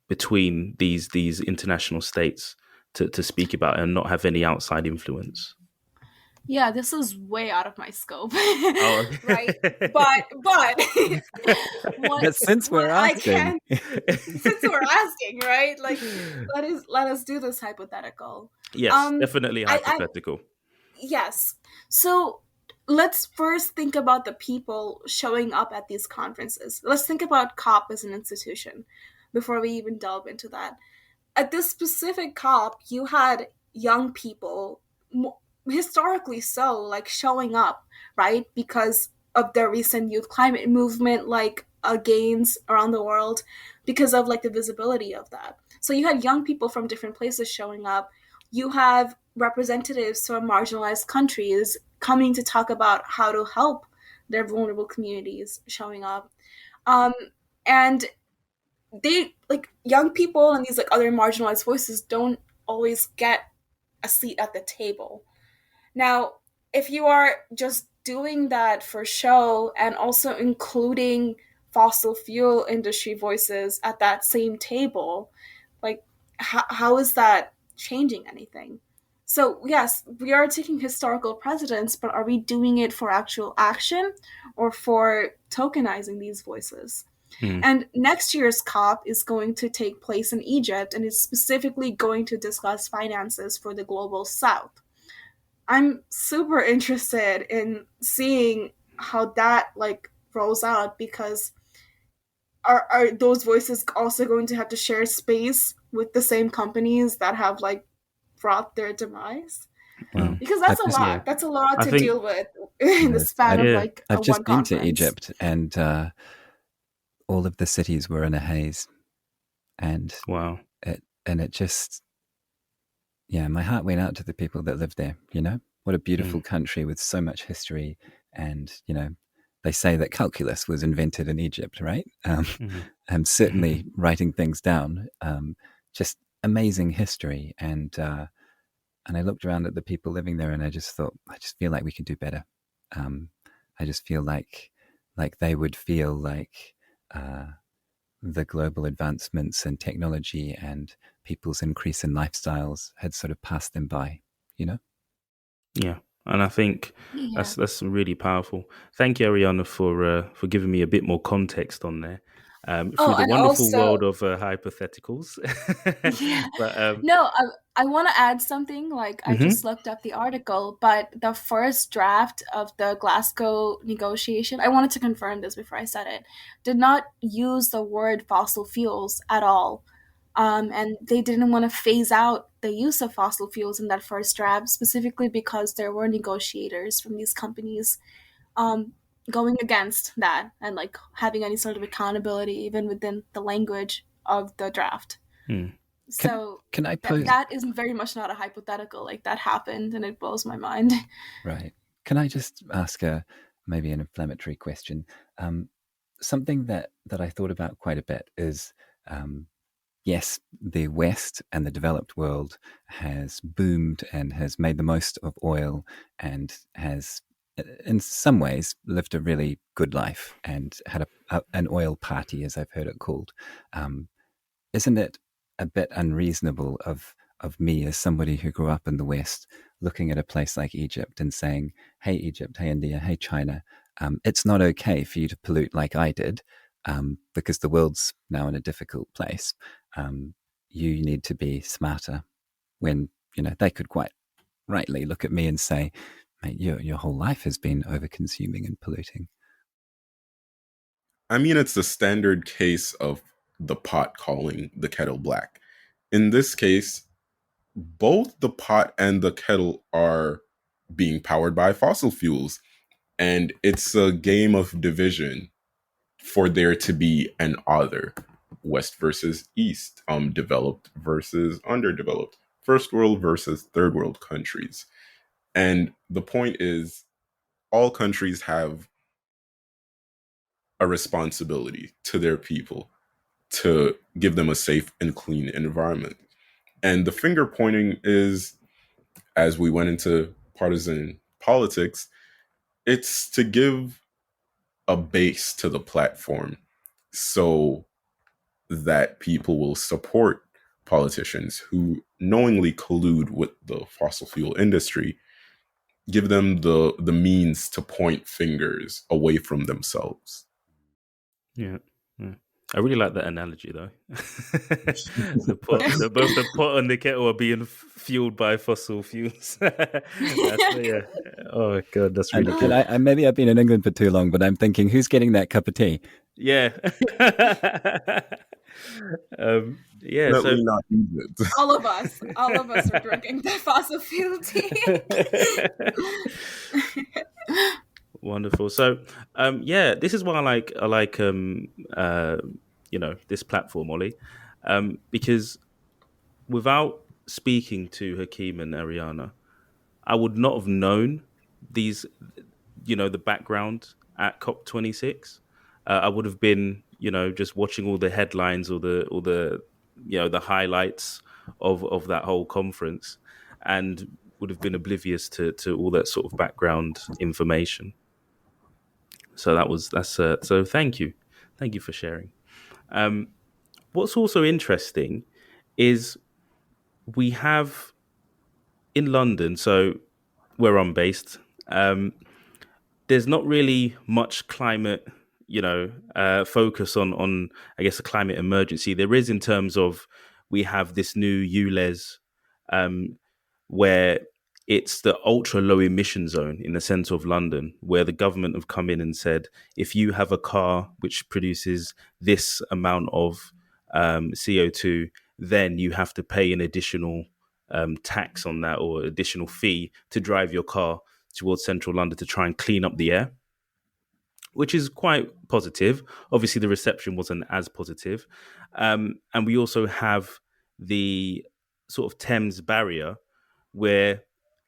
between these international states to speak about it and not have any outside influence? Yeah, this is way out of my scope. Oh, okay. Right? But But since we're asking, right? Like let us do this hypothetical. Yes, definitely hypothetical. Yes. So let's first think about the people showing up at these conferences. Let's think about COP as an institution before we even delve into that. At this specific COP, you had young people, historically so, like showing up, right? Because of the recent youth climate movement, like gains around the world, because of like the visibility of that. So you had young people from different places showing up. You have representatives from marginalized countries coming to talk about how to help their vulnerable communities showing up. And they like young people and these like other marginalized voices don't always get a seat at the table. Now, if you are just doing that for show and also including fossil fuel industry voices at that same table, like how is that changing anything? So yes, we are taking historical precedents, but are we doing it for actual action or for tokenizing these voices? And next year's COP is going to take place in Egypt, and is specifically going to discuss finances for the global south. I'm super interested in seeing how that like rolls out, because are those voices also going to have to share space with the same companies that have like brought their demise? Wow. Because that's a I've just, lot. Yeah. That's a lot I to think- deal with in the Yes, span of Yeah. like I've just one been to conference. Egypt, and all of the cities were in a haze, and Wow. it just, yeah, my heart went out to the people that lived there. What a beautiful country with so much history, and they say that calculus was invented in Egypt, right? And certainly writing things down, just amazing history, and I looked around at the people living there, and I just thought, I just feel like we could do better. I just feel like they would feel like the global advancements in technology and people's increase in lifestyles had sort of passed them by. Yeah, and I think Yeah. that's really powerful. Thank you, Ariana, for giving me a bit more context on there through the And wonderful also, world of hypotheticals. yeah. But No, I want to add something. Like, I mhm. just looked up the article, but the first draft of the Glasgow negotiation, I wanted to confirm this before I said it, did not use the word fossil fuels at all. And they didn't want to phase out the use of fossil fuels in that first draft, specifically because there were negotiators from these companies um, going against that and like having any sort of accountability even within the language of the draft. So Can I pose? that is very much not a hypothetical. Like, that happened, and it blows my mind. Right. Can I just ask maybe an inflammatory question? Something that I thought about quite a bit is, yes, the West and the developed world has boomed and has made the most of oil and has, in some ways, lived a really good life and had an oil party, as I've heard it called. Isn't it a bit unreasonable of me, as somebody who grew up in the West, looking at a place like Egypt and saying, hey, Egypt, hey, India, hey, China, it's not okay for you to pollute like I did, because the world's now in a difficult place. You need to be smarter, when they could quite rightly look at me and say, mate, your whole life has been over-consuming and polluting. I mean, it's the standard case of the pot calling the kettle black. In this case, both the pot and the kettle are being powered by fossil fuels. And it's a game of division for there to be an other. West versus East, developed versus underdeveloped, first world versus third world countries. And the point is, all countries have a responsibility to their people to give them a safe and clean environment. And the finger pointing is, as we went into partisan politics, it's to give a base to the platform so that people will support politicians who knowingly collude with the fossil fuel industry, give them the means to point fingers away from themselves. Yeah. I really like that analogy, though. Both the pot and the kettle are being fueled by fossil fuels. Yeah. Oh god, that's really good. And I maybe I've been in England for too long, but I'm thinking, who's getting that cup of tea? Yeah. Yeah. Definitely So not Egypt. All of us are drinking the fossil fuel tea. Wonderful. So, yeah, this is why I like this platform, Ollie, because without speaking to Hakim and Ariana, I would not have known these, the background at COP26. I would have been, just watching all the headlines or the highlights of that whole conference, and would have been oblivious to all that sort of background information. So so thank you for sharing. What's also interesting is we have in London, so where I'm based, there's not really much climate, focus on I guess a climate emergency. There is in terms of we have this new ULEZ, where it's the ultra low emission zone in the centre of London, where the government have come in and said, if you have a car which produces this amount of CO2, then you have to pay an additional tax on that or additional fee to drive your car towards central London to try and clean up the air, which is quite positive. Obviously, the reception wasn't as positive. And we also have the sort of Thames barrier where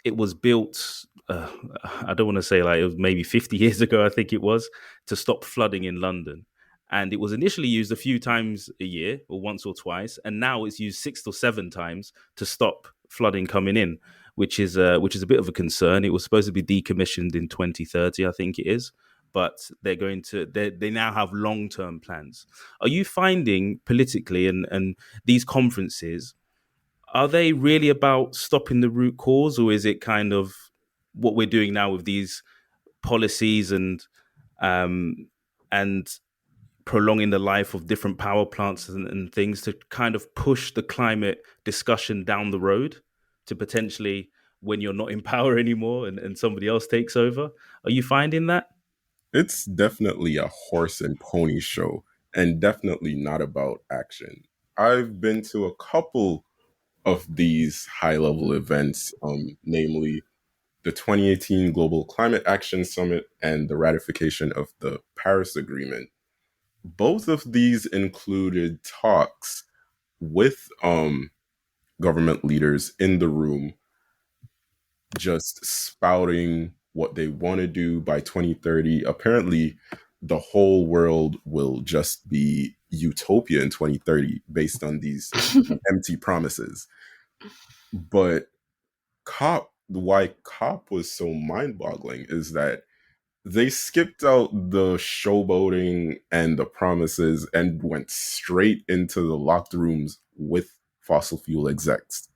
it was built, I don't want to say like it was maybe 50 years ago, I think it was, to stop flooding in London. And it was initially used a few times a year or once or twice. And now it's used 6 or 7 times to stop flooding coming in, which is a bit of a concern. It was supposed to be decommissioned in 2030, I think it is. But they now have long-term plans. Are you finding politically and these conferences, are they really about stopping the root cause, or is it kind of what we're doing now with these policies and prolonging the life of different power plants and things to kind of push the climate discussion down the road to potentially when you're not in power anymore and somebody else takes over? Are you finding that? It's definitely a horse and pony show, and definitely not about action. I've been to a couple of these high level events, namely the 2018 Global Climate Action Summit and the ratification of the Paris Agreement. Both of these included talks with government leaders in the room, just spouting what they want to do by 2030. Apparently, the whole world will just be utopia in 2030 based on these empty promises. But why COP was so mind-boggling is that they skipped out the showboating and the promises and went straight into the locked rooms with fossil fuel execs.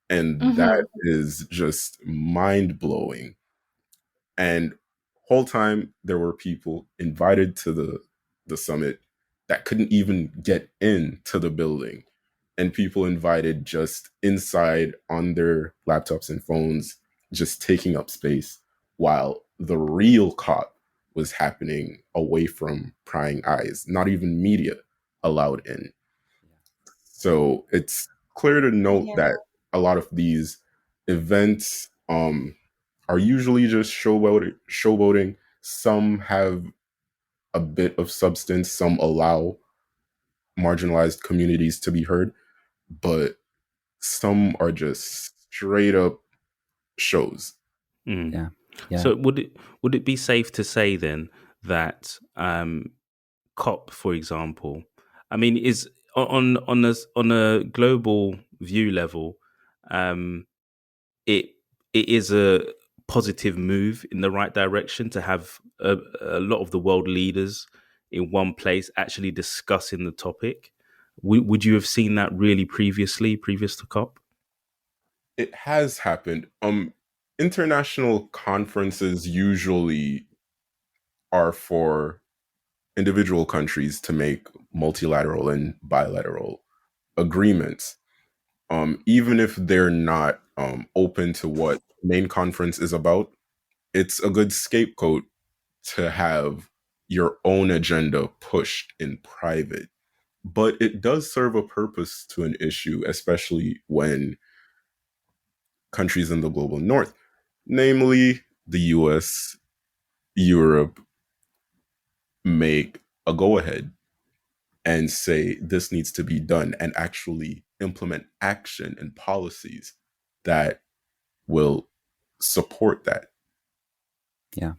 And that is just mind-blowing. And whole time there were people invited to the summit that couldn't even get into the building, and people invited just inside on their laptops and phones, just taking up space, while the real COP was happening away from prying eyes, not even media allowed in. So it's clear to note that a lot of these events are usually just showboating. Some have a bit of substance, some allow marginalized communities to be heard, but some are just straight up shows. Yeah. So would it be safe to say then that COP, for example, I mean, is on a global view level, it is a positive move in the right direction to have a lot of the world leaders in one place actually discussing the topic. Would you have seen that really previous to COP? It has happened. International conferences usually are for individual countries to make multilateral and bilateral agreements. Even if they're not open to what main conference is about, it's a good scapegoat to have your own agenda pushed in private. But it does serve a purpose to an issue, especially when countries in the global north, namely the US, Europe, make a go ahead and say this needs to be done and actually implement action and policies that will support that. Yeah.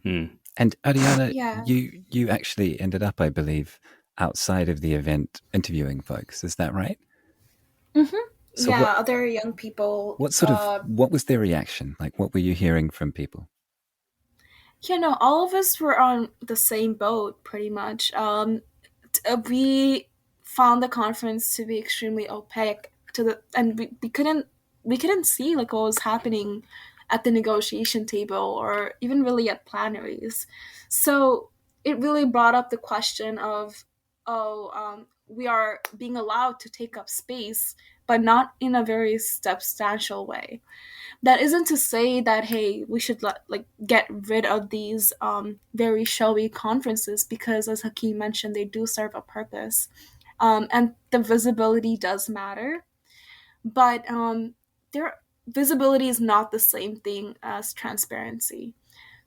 And Aryaana, Yeah. you actually ended up, I believe, outside of the event interviewing folks. Is that right? So Yeah, other young people. What was their reaction? Like, what were you hearing from people? All of us were on the same boat, pretty much. We found the conference to be extremely opaque and we couldn't see like what was happening at the negotiation table or even really at plenaries. So it really brought up the question of, we are being allowed to take up space, but not in a very substantial way. That isn't to say that, hey, we should get rid of these very showy conferences, because as Hakim mentioned, they do serve a purpose, and the visibility does matter. But visibility is not the same thing as transparency.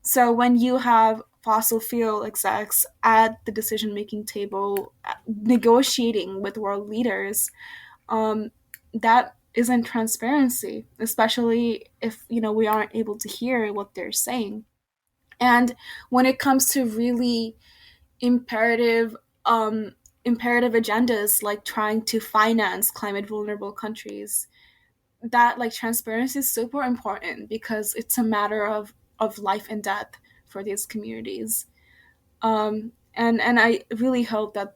So when you have fossil fuel execs at the decision-making table negotiating with world leaders, that isn't transparency, especially if we aren't able to hear what they're saying. And when it comes to really imperative imperative agendas like trying to finance climate vulnerable countries, that like transparency is super important because it's a matter of life and death for these communities. And I really hope that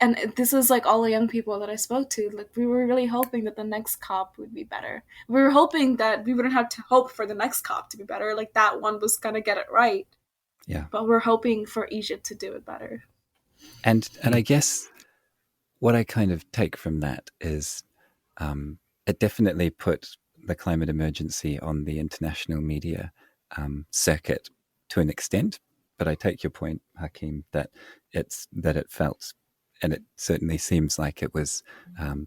and this is like all the young people that I spoke to, like we were really hoping that the next COP would be better. We were hoping that we wouldn't have to hope for the next COP to be better, like that one was gonna get it right. Yeah. But we're hoping for Egypt to do it better. And I guess what I kind of take from that is it definitely put the climate emergency on the international media circuit to an extent. But I take your point, Hakim, that it felt, and it certainly seems like it was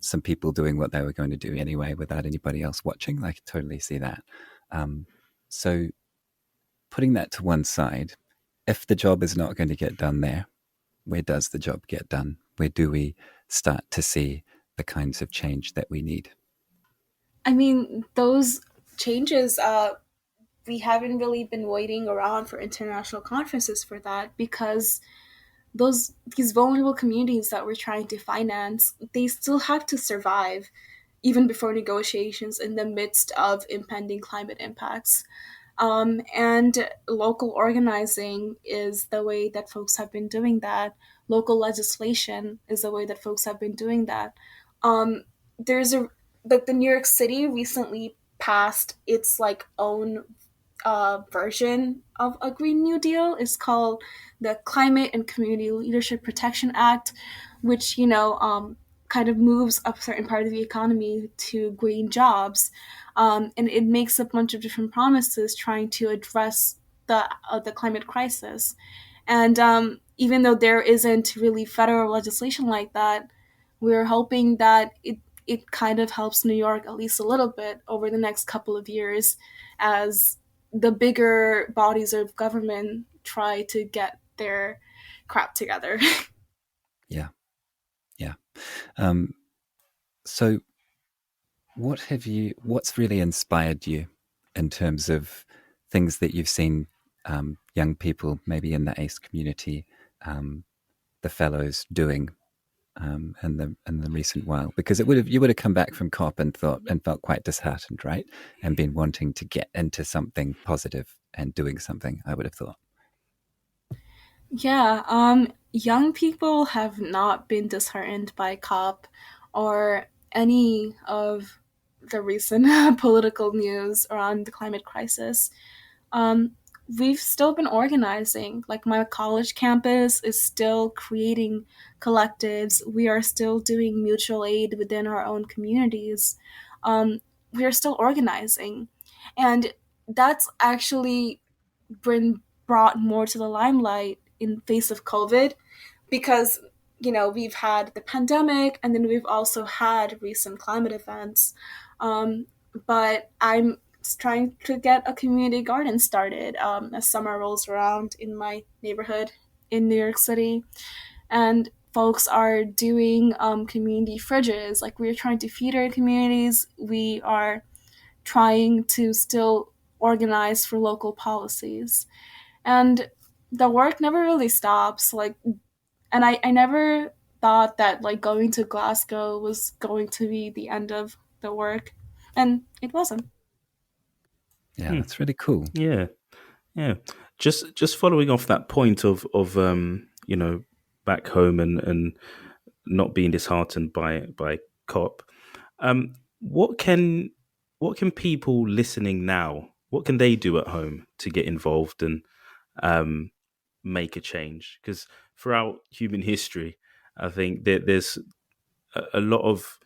some people doing what they were going to do anyway without anybody else watching. I can totally see that. So putting that to one side, if the job is not going to get done there, where does the job get done? Where do we start to see the kinds of change that we need? I mean, those changes, we haven't really been waiting around for international conferences for that, because these vulnerable communities that we're trying to finance, they still have to survive even before negotiations in the midst of impending climate impacts. And local organizing is the way that folks have been doing that. Local legislation is the way that folks have been doing that. There's the New York City recently passed its like own version of a Green New Deal. It's called the Climate and Community Leadership Protection Act, which kind of moves a certain part of the economy to green jobs, and it makes a bunch of different promises trying to address the climate crisis. And even though there isn't really federal legislation like that, we're hoping that it kind of helps New York at least a little bit over the next couple of years as the bigger bodies of government try to get their crap together. Yeah. So what's really inspired you in terms of things that you've seen young people maybe in the ACE community, the fellows doing in the recent while? Because you would have come back from COP and felt quite disheartened, right? And been wanting to get into something positive and doing something, I would have thought. Yeah, young people have not been disheartened by COP or any of the recent political news around the climate crisis. Um, we've still been organizing. Like my college campus is still creating collectives. We are still doing mutual aid within our own communities. We are still organizing. And that's actually been brought more to the limelight in face of COVID, because we've had the pandemic and then we've also had recent climate events. But I'm trying to get a community garden started as summer rolls around in my neighborhood in New York City, and folks are doing community fridges. Like we're trying to feed our communities. We are trying to still organize for local policies, and the work never really stops. And I never thought that like going to Glasgow was going to be the end of the work, and it wasn't. Yeah, that's really cool. Yeah. Just following off that point of back home and not being disheartened by COP. What can people listening now, what can they do at home to get involved and make a change? Because throughout human history, I think that there's a lot of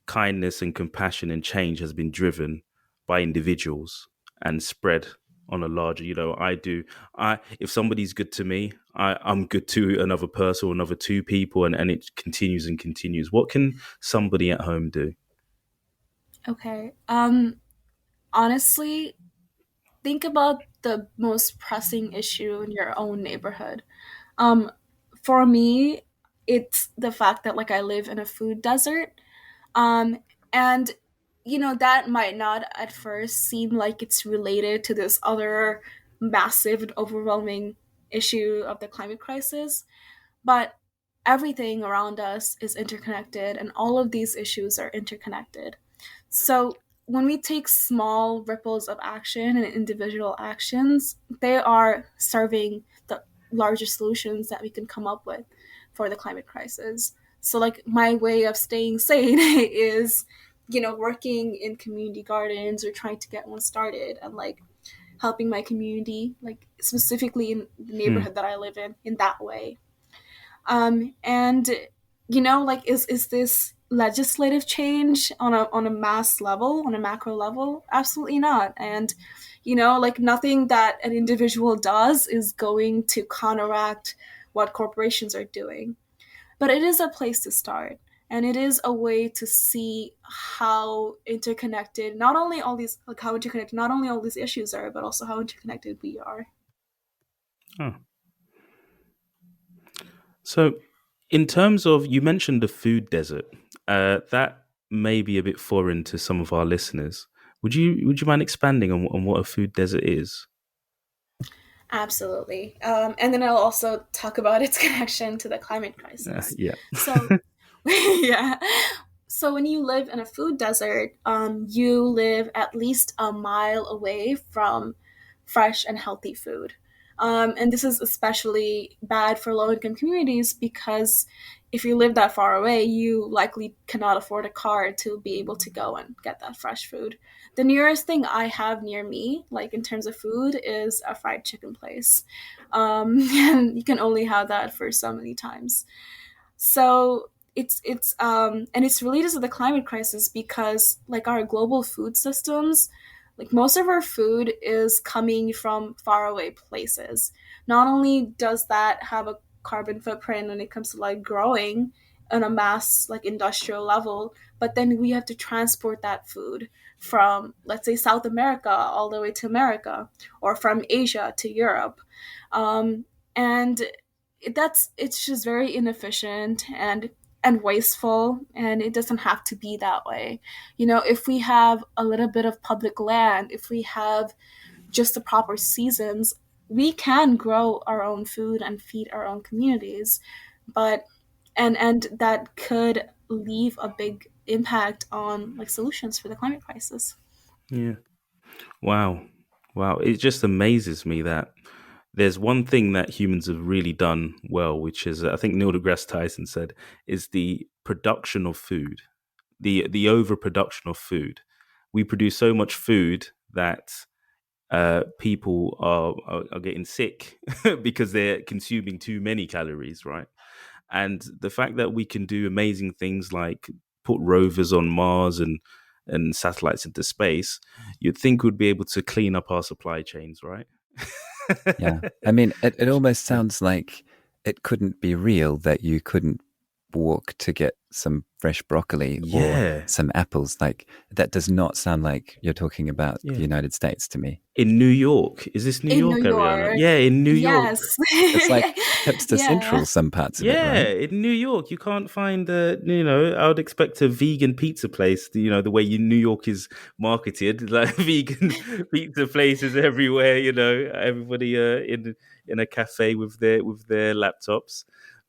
kindness and compassion and change has been driven by individuals and spread on a larger, if somebody's good to me, I'm good to another person or another two people, and it continues and continues. What can somebody at home do? Okay. honestly, think about the most pressing issue in your own neighborhood. Um, for me, it's the fact that like I live in a food desert. Um, and that might not at first seem like it's related to this other massive and overwhelming issue of the climate crisis, but everything around us is interconnected and all of these issues are interconnected. So when we take small ripples of action and individual actions, they are serving the larger solutions that we can come up with for the climate crisis. So like my way of staying sane is, working in community gardens or trying to get one started and like helping my community, like specifically in the neighborhood that I live in that way. And like is this legislative change on a mass level, on a macro level? Absolutely not. And like nothing that an individual does is going to counteract what corporations are doing, but it is a place to start, and it is a way to see how interconnected not only all these like how interconnected not only all these issues are, but also how interconnected we are. Oh. So, in terms of, you mentioned the food desert, that may be a bit foreign to some of our listeners. Would you mind expanding on what a food desert is? Absolutely. And then I'll also talk about its connection to the climate crisis. Yeah. So, yeah. So when you live in a food desert, you live at least a mile away from fresh and healthy food. And this is especially bad for low-income communities because if you live that far away, you likely cannot afford a car to be able to go and get that fresh food. The nearest thing I have near me, like in terms of food, is a fried chicken place. And you can only have that for so many times. So and it's related to the climate crisis because like our global food systems, like most of our food is coming from faraway places. Not only does that have a carbon footprint when it comes to like growing on a mass like industrial level, but then we have to transport that food from, let's say, South America all the way to America, or from Asia to Europe. And it's just very inefficient and wasteful, and it doesn't have to be that way. If we have a little bit of public land, if we have just the proper seasons, we can grow our own food and feed our own communities. But and that could leave a big impact on like solutions for the climate crisis. Yeah. Wow. Wow. It just amazes me that there's one thing that humans have really done well, which is, I think Neil deGrasse Tyson said, is the production of food, the overproduction of food. We produce so much food that people are getting sick because they're consuming too many calories, right? And the fact that we can do amazing things like put rovers on Mars and satellites into space, you'd think we'd be able to clean up our supply chains, right? Yeah. I mean, it almost sounds like it couldn't be real that you couldn't walk to get some fresh broccoli Yeah. or some apples. Like, that does not sound like you're talking about Yeah. the United States to me. In New York. Is this New In York, New Ariana? York. Yeah, in New York. Yes. It's like hipster Yeah. central, some parts of it, Yeah, right? in New York, you can't find I would expect a vegan pizza place, the way New York is marketed, like vegan pizza places everywhere, everybody in a cafe with their laptops.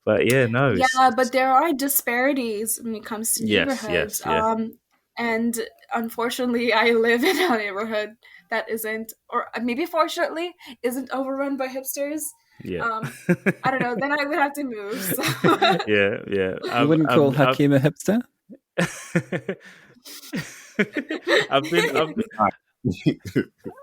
But yeah, no. Yeah, but there are disparities when it comes to Yes, neighborhoods. yeah. And unfortunately, I live in a neighborhood that isn't, or maybe fortunately, isn't overrun by hipsters. Yeah. I don't know. Then I would have to move. So. Yeah. You wouldn't call Hakim a hipster?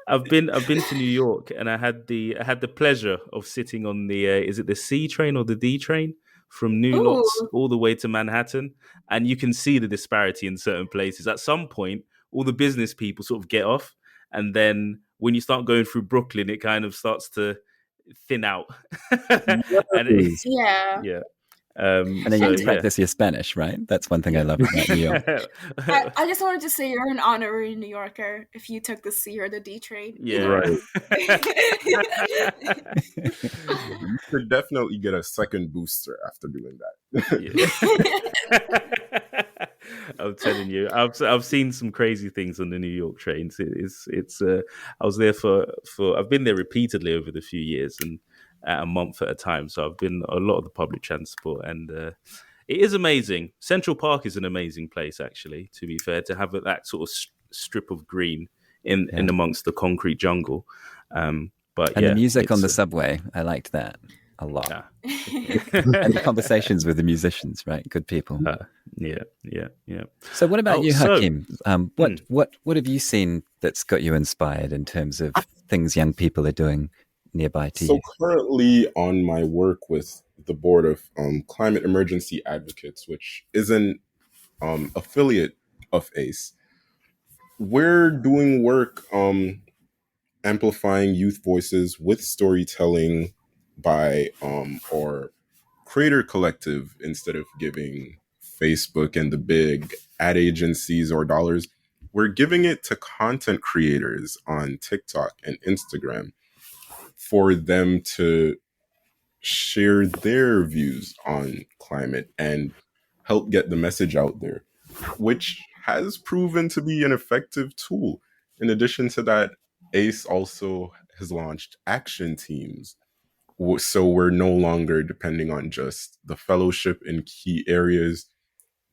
I've been to New York, and I had the pleasure of sitting on the is it the C train or the D train from New Ooh. Lots all the way to Manhattan, and you can see the disparity in certain places. At some point, all the business people sort of get off, and then when you start going through Brooklyn, it kind of starts to thin out. Yeah. Yeah. And then you practice your Spanish, right? That's one thing I love about New York. I just wanted to say you're an honorary New Yorker if you took the C or the D train. Yeah. Right. You could definitely get a second booster after doing that. I'm telling you, I've seen some crazy things on the New York trains. It's I was there for I've been there repeatedly over the few years and at a month at a time. So I've been a lot of the public transport, and it is amazing. Central Park is an amazing place, actually. To be fair, to have that sort of strip of green in amongst the concrete jungle. But and the music on the subway, I liked that a lot. Yeah. And the conversations with the musicians, right? Good people. Yeah. So what about you, Hakim? What have you seen that's got you inspired in terms of things young people are doing nearby to you? So currently on my work with the Board of Climate Emergency Advocates, which is an affiliate of ACE, we're doing work amplifying youth voices with storytelling by or creator collective. Instead of giving Facebook and the big ad agencies or dollars, we're giving it to content creators on TikTok and Instagram for them to share their views on climate and help get the message out there, which has proven to be an effective tool. In addition to that, ACE also has launched action teams. So we're no longer depending on just the fellowship in key areas.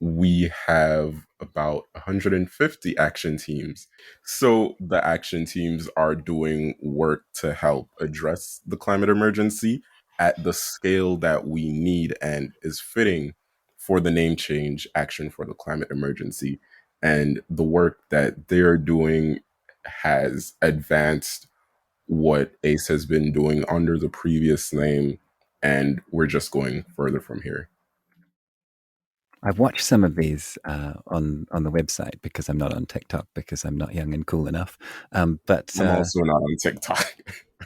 We have about 150 action teams. So the action teams are doing work to help address the climate emergency at the scale that we need and is fitting for the name change, Action for the Climate Emergency. And the work that they're doing has advanced what ACE has been doing under the previous name, and we're just going further from here. I've watched some of these on the website because I'm not on TikTok because I'm not young and cool enough. But I'm also not on TikTok.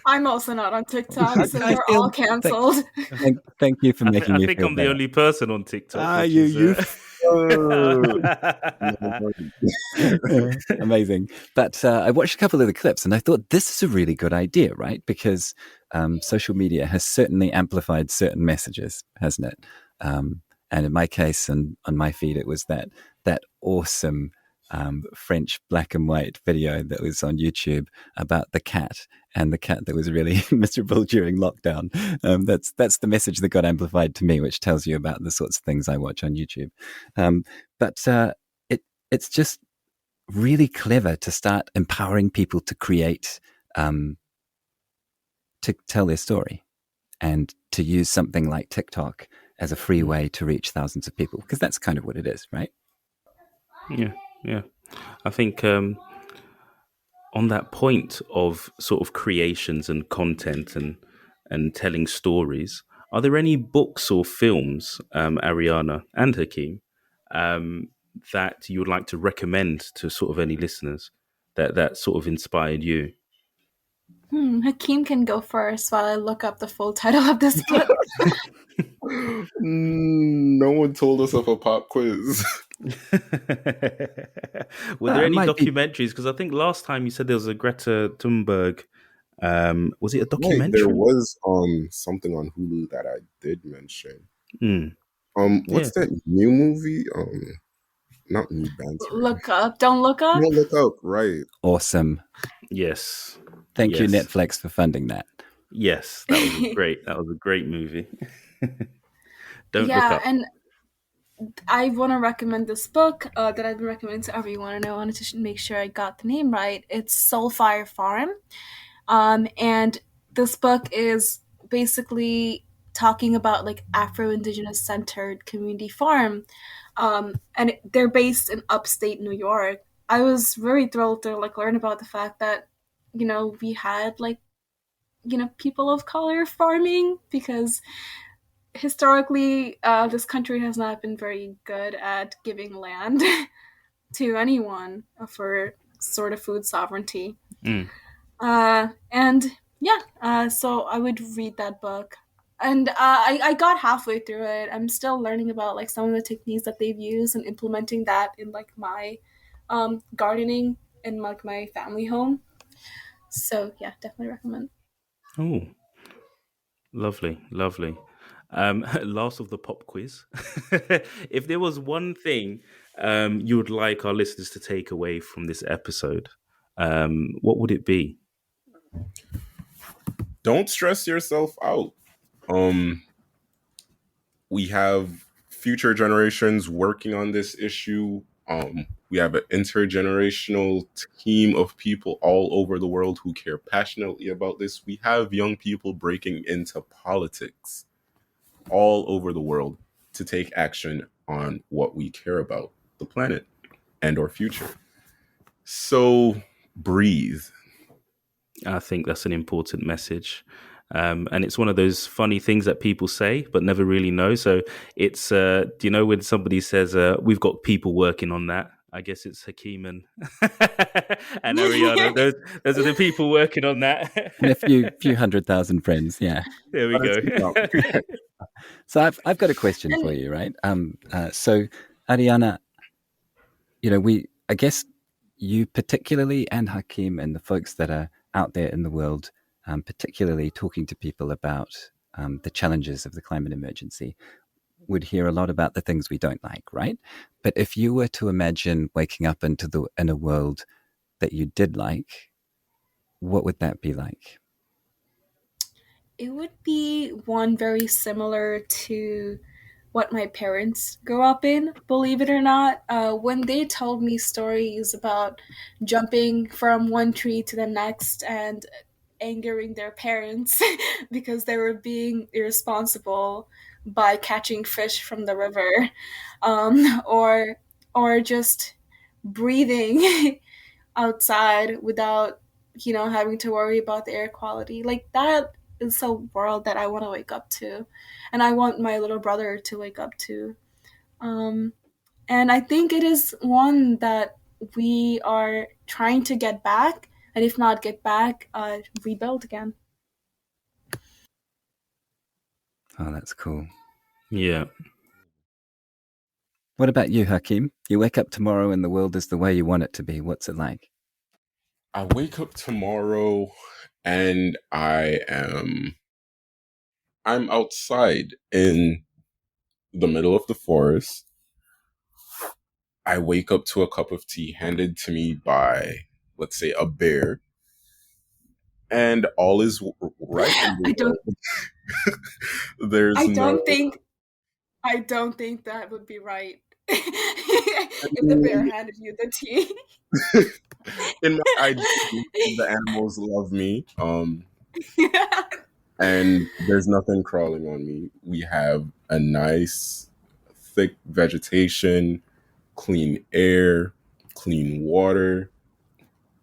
I'm also not on TikTok, so we're all cancelled. Thank you for making me feel I think I'm the only person on TikTok. Amazing. But I watched a couple of the clips and I thought this is a really good idea, right? Because social media has certainly amplified certain messages, hasn't it? And in my case, and on my feed, it was that awesome French black and white video that was on YouTube about the cat and the cat that was really miserable during lockdown. That's the message that got amplified to me, which tells you about the sorts of things I watch on YouTube. But it's just really clever to start empowering people to create, to tell their story, and to use something like TikTok as a free way to reach thousands of people, because that's kind of what it is, right? Yeah. I think on that point of sort of creations and content and telling stories, are there any books or films, Aryaana and Hakim, that you would like to recommend to sort of any listeners that sort of inspired you? Hakim can go first while I look up the full title of this book. No one told us of a pop quiz. Were there any documentaries? Because I think last time you said there was a Greta Thunberg. Was it a documentary? Right, there was something on Hulu that I did mention. What's that new movie? Not Me Bantering. Look Up. Don't Look Up? Don't Look Up, right. Awesome. Yes. Thank you, Netflix, for funding that. Yes, that was great. That was a great movie. Don't Look Up. And I want to recommend this book that I've been recommending to everyone, and I wanted to make sure I got the name right. It's Soulfire Farm. And this book is basically talking about like Afro-Indigenous centered community farm. And they're based in upstate New York. I was very thrilled to like learn about the fact that, we had like, people of color farming, because historically this country has not been very good at giving land to anyone for sort of food sovereignty. So I would read that book. And I got halfway through it. I'm still learning about like some of the techniques that they've used and implementing that in like my gardening in like my family home. So yeah, definitely recommend. Oh, lovely, lovely. Last of the pop quiz. If there was one thing you would like our listeners to take away from this episode, what would it be? Don't stress yourself out. Um, we have future generations working on this issue. We have an intergenerational team of people all over the world who care passionately about this. We have young people breaking into politics all over the world to take action on what we care about, the planet and our future. So breathe. I think that's an important message. And it's one of those funny things that people say but never really know. So it's, do you know when somebody says, we've got people working on that? I guess it's Hakim and, and Aryaana. Those are the people working on that. And a few 100,000 friends, yeah. There we go. So I've got a question for you, right? So Aryaana, I guess you particularly, and Hakim and the folks that are out there in the world, particularly talking to people about the challenges of the climate emergency, would hear a lot about the things we don't like, right? But if you were to imagine waking up in a world that you did like, what would that be like? It would be one very similar to what my parents grew up in, believe it or not. When they told me stories about jumping from one tree to the next and angering their parents because they were being irresponsible by catching fish from the river, or just breathing outside without having to worry about the air quality. Like that is a world that I want to wake up to, and I want my little brother to wake up to. Um, and I think it is one that we are trying to get back, and if not get back, rebuild again. Oh, that's cool. Yeah. What about you, Hakim? You wake up tomorrow and the world is the way you want it to be. What's it like? I wake up tomorrow and I'm outside in the middle of the forest. I wake up to a cup of tea handed to me by, let's say, a bear, and all is right. I don't. There's I no. don't think that would be right. If the bear handed you the tea. In my idea, the animals love me. And there's nothing crawling on me. We have a nice, thick vegetation, clean air, clean water,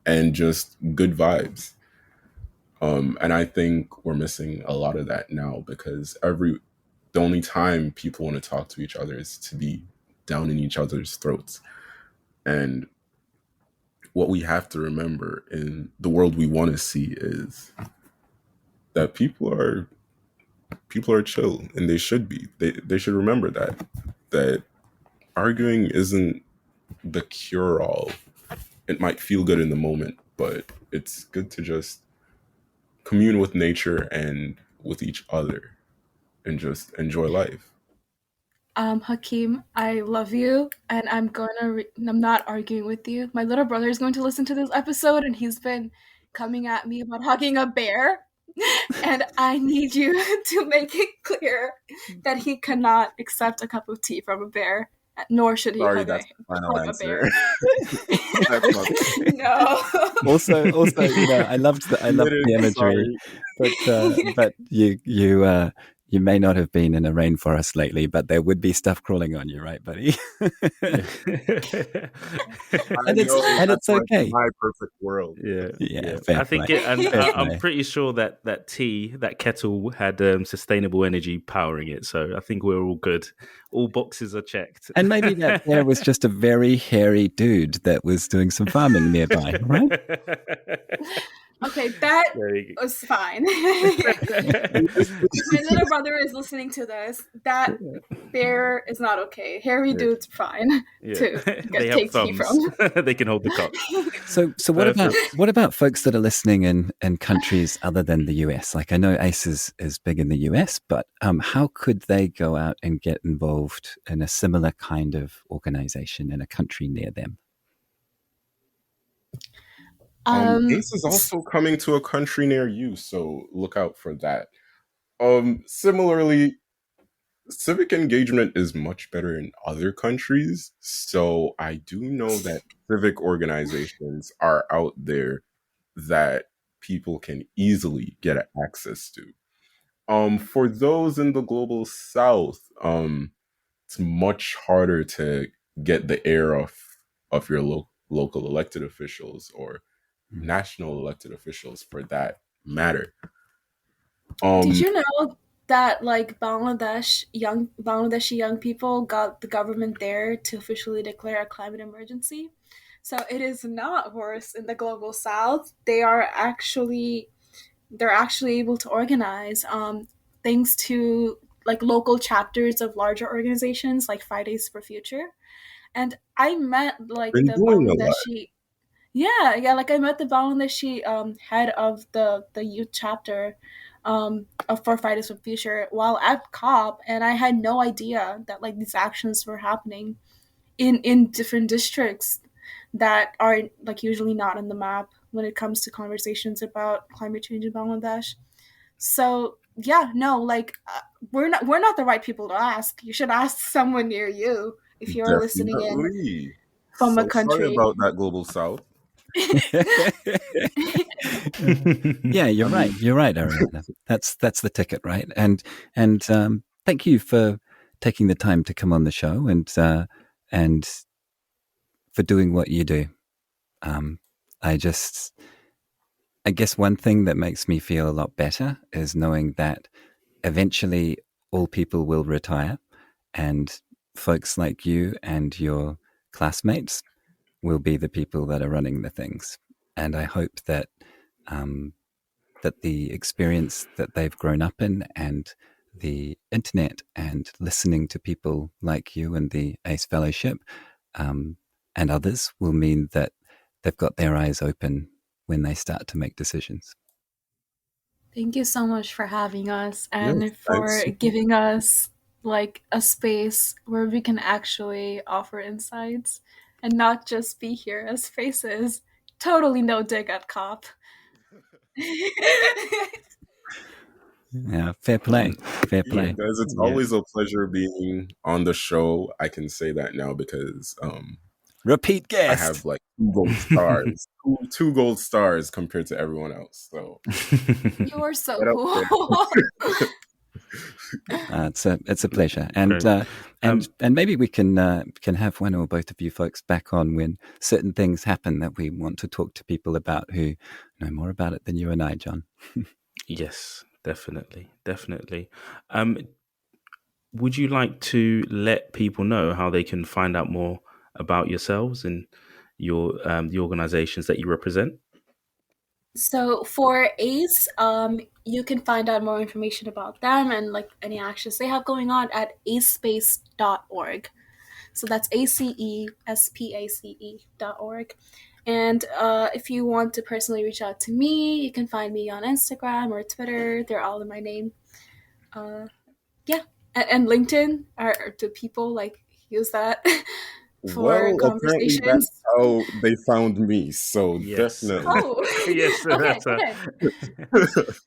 and just good vibes. And I think we're missing a lot of that now because the only time people want to talk to each other is to be down in each other's throats. And what we have to remember in the world we want to see is that people are chill, and they should be. They should remember that arguing isn't the cure-all. It might feel good in the moment, but it's good to just commune with nature and with each other and just enjoy life. Hakim, I love you, and I'm not arguing with you. My little brother is going to listen to this episode, and he's been coming at me about hugging a bear, and I need you to make it clear that he cannot accept a cup of tea from a bear, nor should he hug a bear. No. Also, I loved the imagery, but you may not have been in a rainforest lately, but there would be stuff crawling on you, right, buddy? And it's okay. My perfect world. Yeah. I think I'm pretty sure that kettle had sustainable energy powering it, so I think we're all good. All boxes are checked. And maybe that there was just a very hairy dude that was doing some farming nearby, right? Okay, that There you go. was fine. If my little brother is listening to this, that there is not okay. Hairy dudes fine to They have take tea from. thumbs. They can hold the cup. So what about folks that are listening in countries other than the US? Like, I know ACE is big in the US, but how could they go out and get involved in a similar kind of organization in a country near them? ACE is also coming to a country near you, so look out for that. Similarly, civic engagement is much better in other countries, so I do know that civic organizations are out there that people can easily get access to. For those in the global south, it's much harder to get the ear of your local elected officials or national elected officials for that matter. Did you know that like Bangladeshi young people got the government there to officially declare a climate emergency? So it is not worse in the global south. They're actually able to organize thanks to like local chapters of larger organizations like Fridays for Future. And I met like been the doing a lot. Bangladeshi, yeah, like I met the Bangladeshi head of the youth chapter for Fridays for Future while at COP, and I had no idea that like these actions were happening in different districts that are like usually not on the map when it comes to conversations about climate change in Bangladesh. So yeah, no, like we're not the right people to ask. You should ask someone near you if you're listening in Definitely. from a So sorry country. about that, global south. Yeah, you're right. You're right, Aryaana. That's the ticket, right? And thank you for taking the time to come on the show and for doing what you do. I guess one thing that makes me feel a lot better is knowing that eventually all people will retire, and folks like you and your classmates will be the people that are running the things. And I hope that that the experience that they've grown up in and the internet and listening to people like you and the ACE Fellowship and others will mean that they've got their eyes open when they start to make decisions. Thank you so much for having us and Yes, for thanks. giving us like a space where we can actually offer insights and not just be here as faces. Totally no dig at COP. Yeah, fair play. Fair Yeah, play. guys, it's Yeah. always a pleasure being on the show. I can say that now because Repeat I guest. have like 2 gold stars compared to everyone else. So You are so get up cool. It's a pleasure, and Great. and maybe we can have one or both of you folks back on when certain things happen that we want to talk to people about who know more about it than you and I, John. Yes, definitely. Would you like to let people know how they can find out more about yourselves and your the organizations that you represent? So for ACE, you can find out more information about them and like any actions they have going on at acespace.org. So that's ACESPACE.org. And if you want to personally reach out to me, you can find me on Instagram or Twitter. They're all in my name. Yeah, and LinkedIn are do people like use that for well, apparently that's conversations? how they found me. So Yes. definitely. Oh, Yes, okay, that's okay.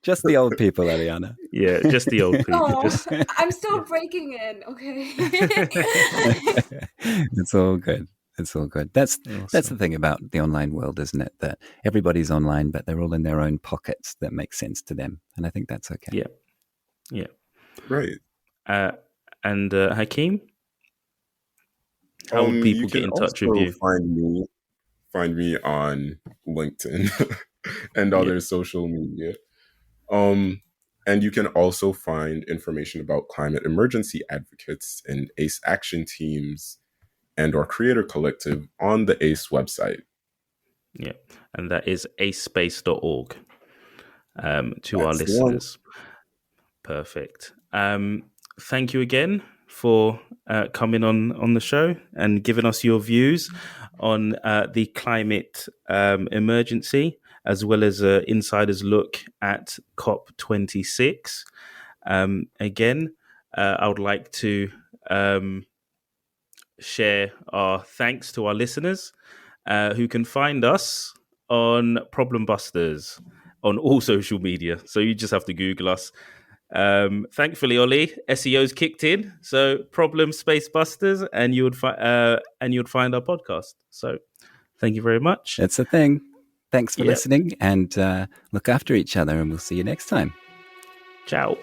Just the old people, Aryaana. Yeah, just the old people. Oh, Just I'm still breaking in. Okay. It's all good. It's all good. That's the awesome. thing about the online world, isn't it? That everybody's online, but they're all in their own pockets that make sense to them, and I think that's okay. Yeah. Right. And Hakim, how would You people get can in touch with also you? find me on LinkedIn and other social media. And you can also find information about climate emergency advocates and ACE action teams and our creator collective on the ACE website. Yeah, and that is acespace.org. To our That's the one. listeners. Perfect. Thank you again for coming on the show and giving us your views on the climate emergency, as well as an insider's look at COP26. Again, I would like to share our thanks to our listeners who can find us on Problem Busters on all social media. So you just have to Google us. Thankfully, Ollie, SEO's kicked in. So Problem Space Busters, and you would find our podcast. So thank you very much. That's the thing. Thanks for listening, and look after each other, and we'll see you next time. Ciao.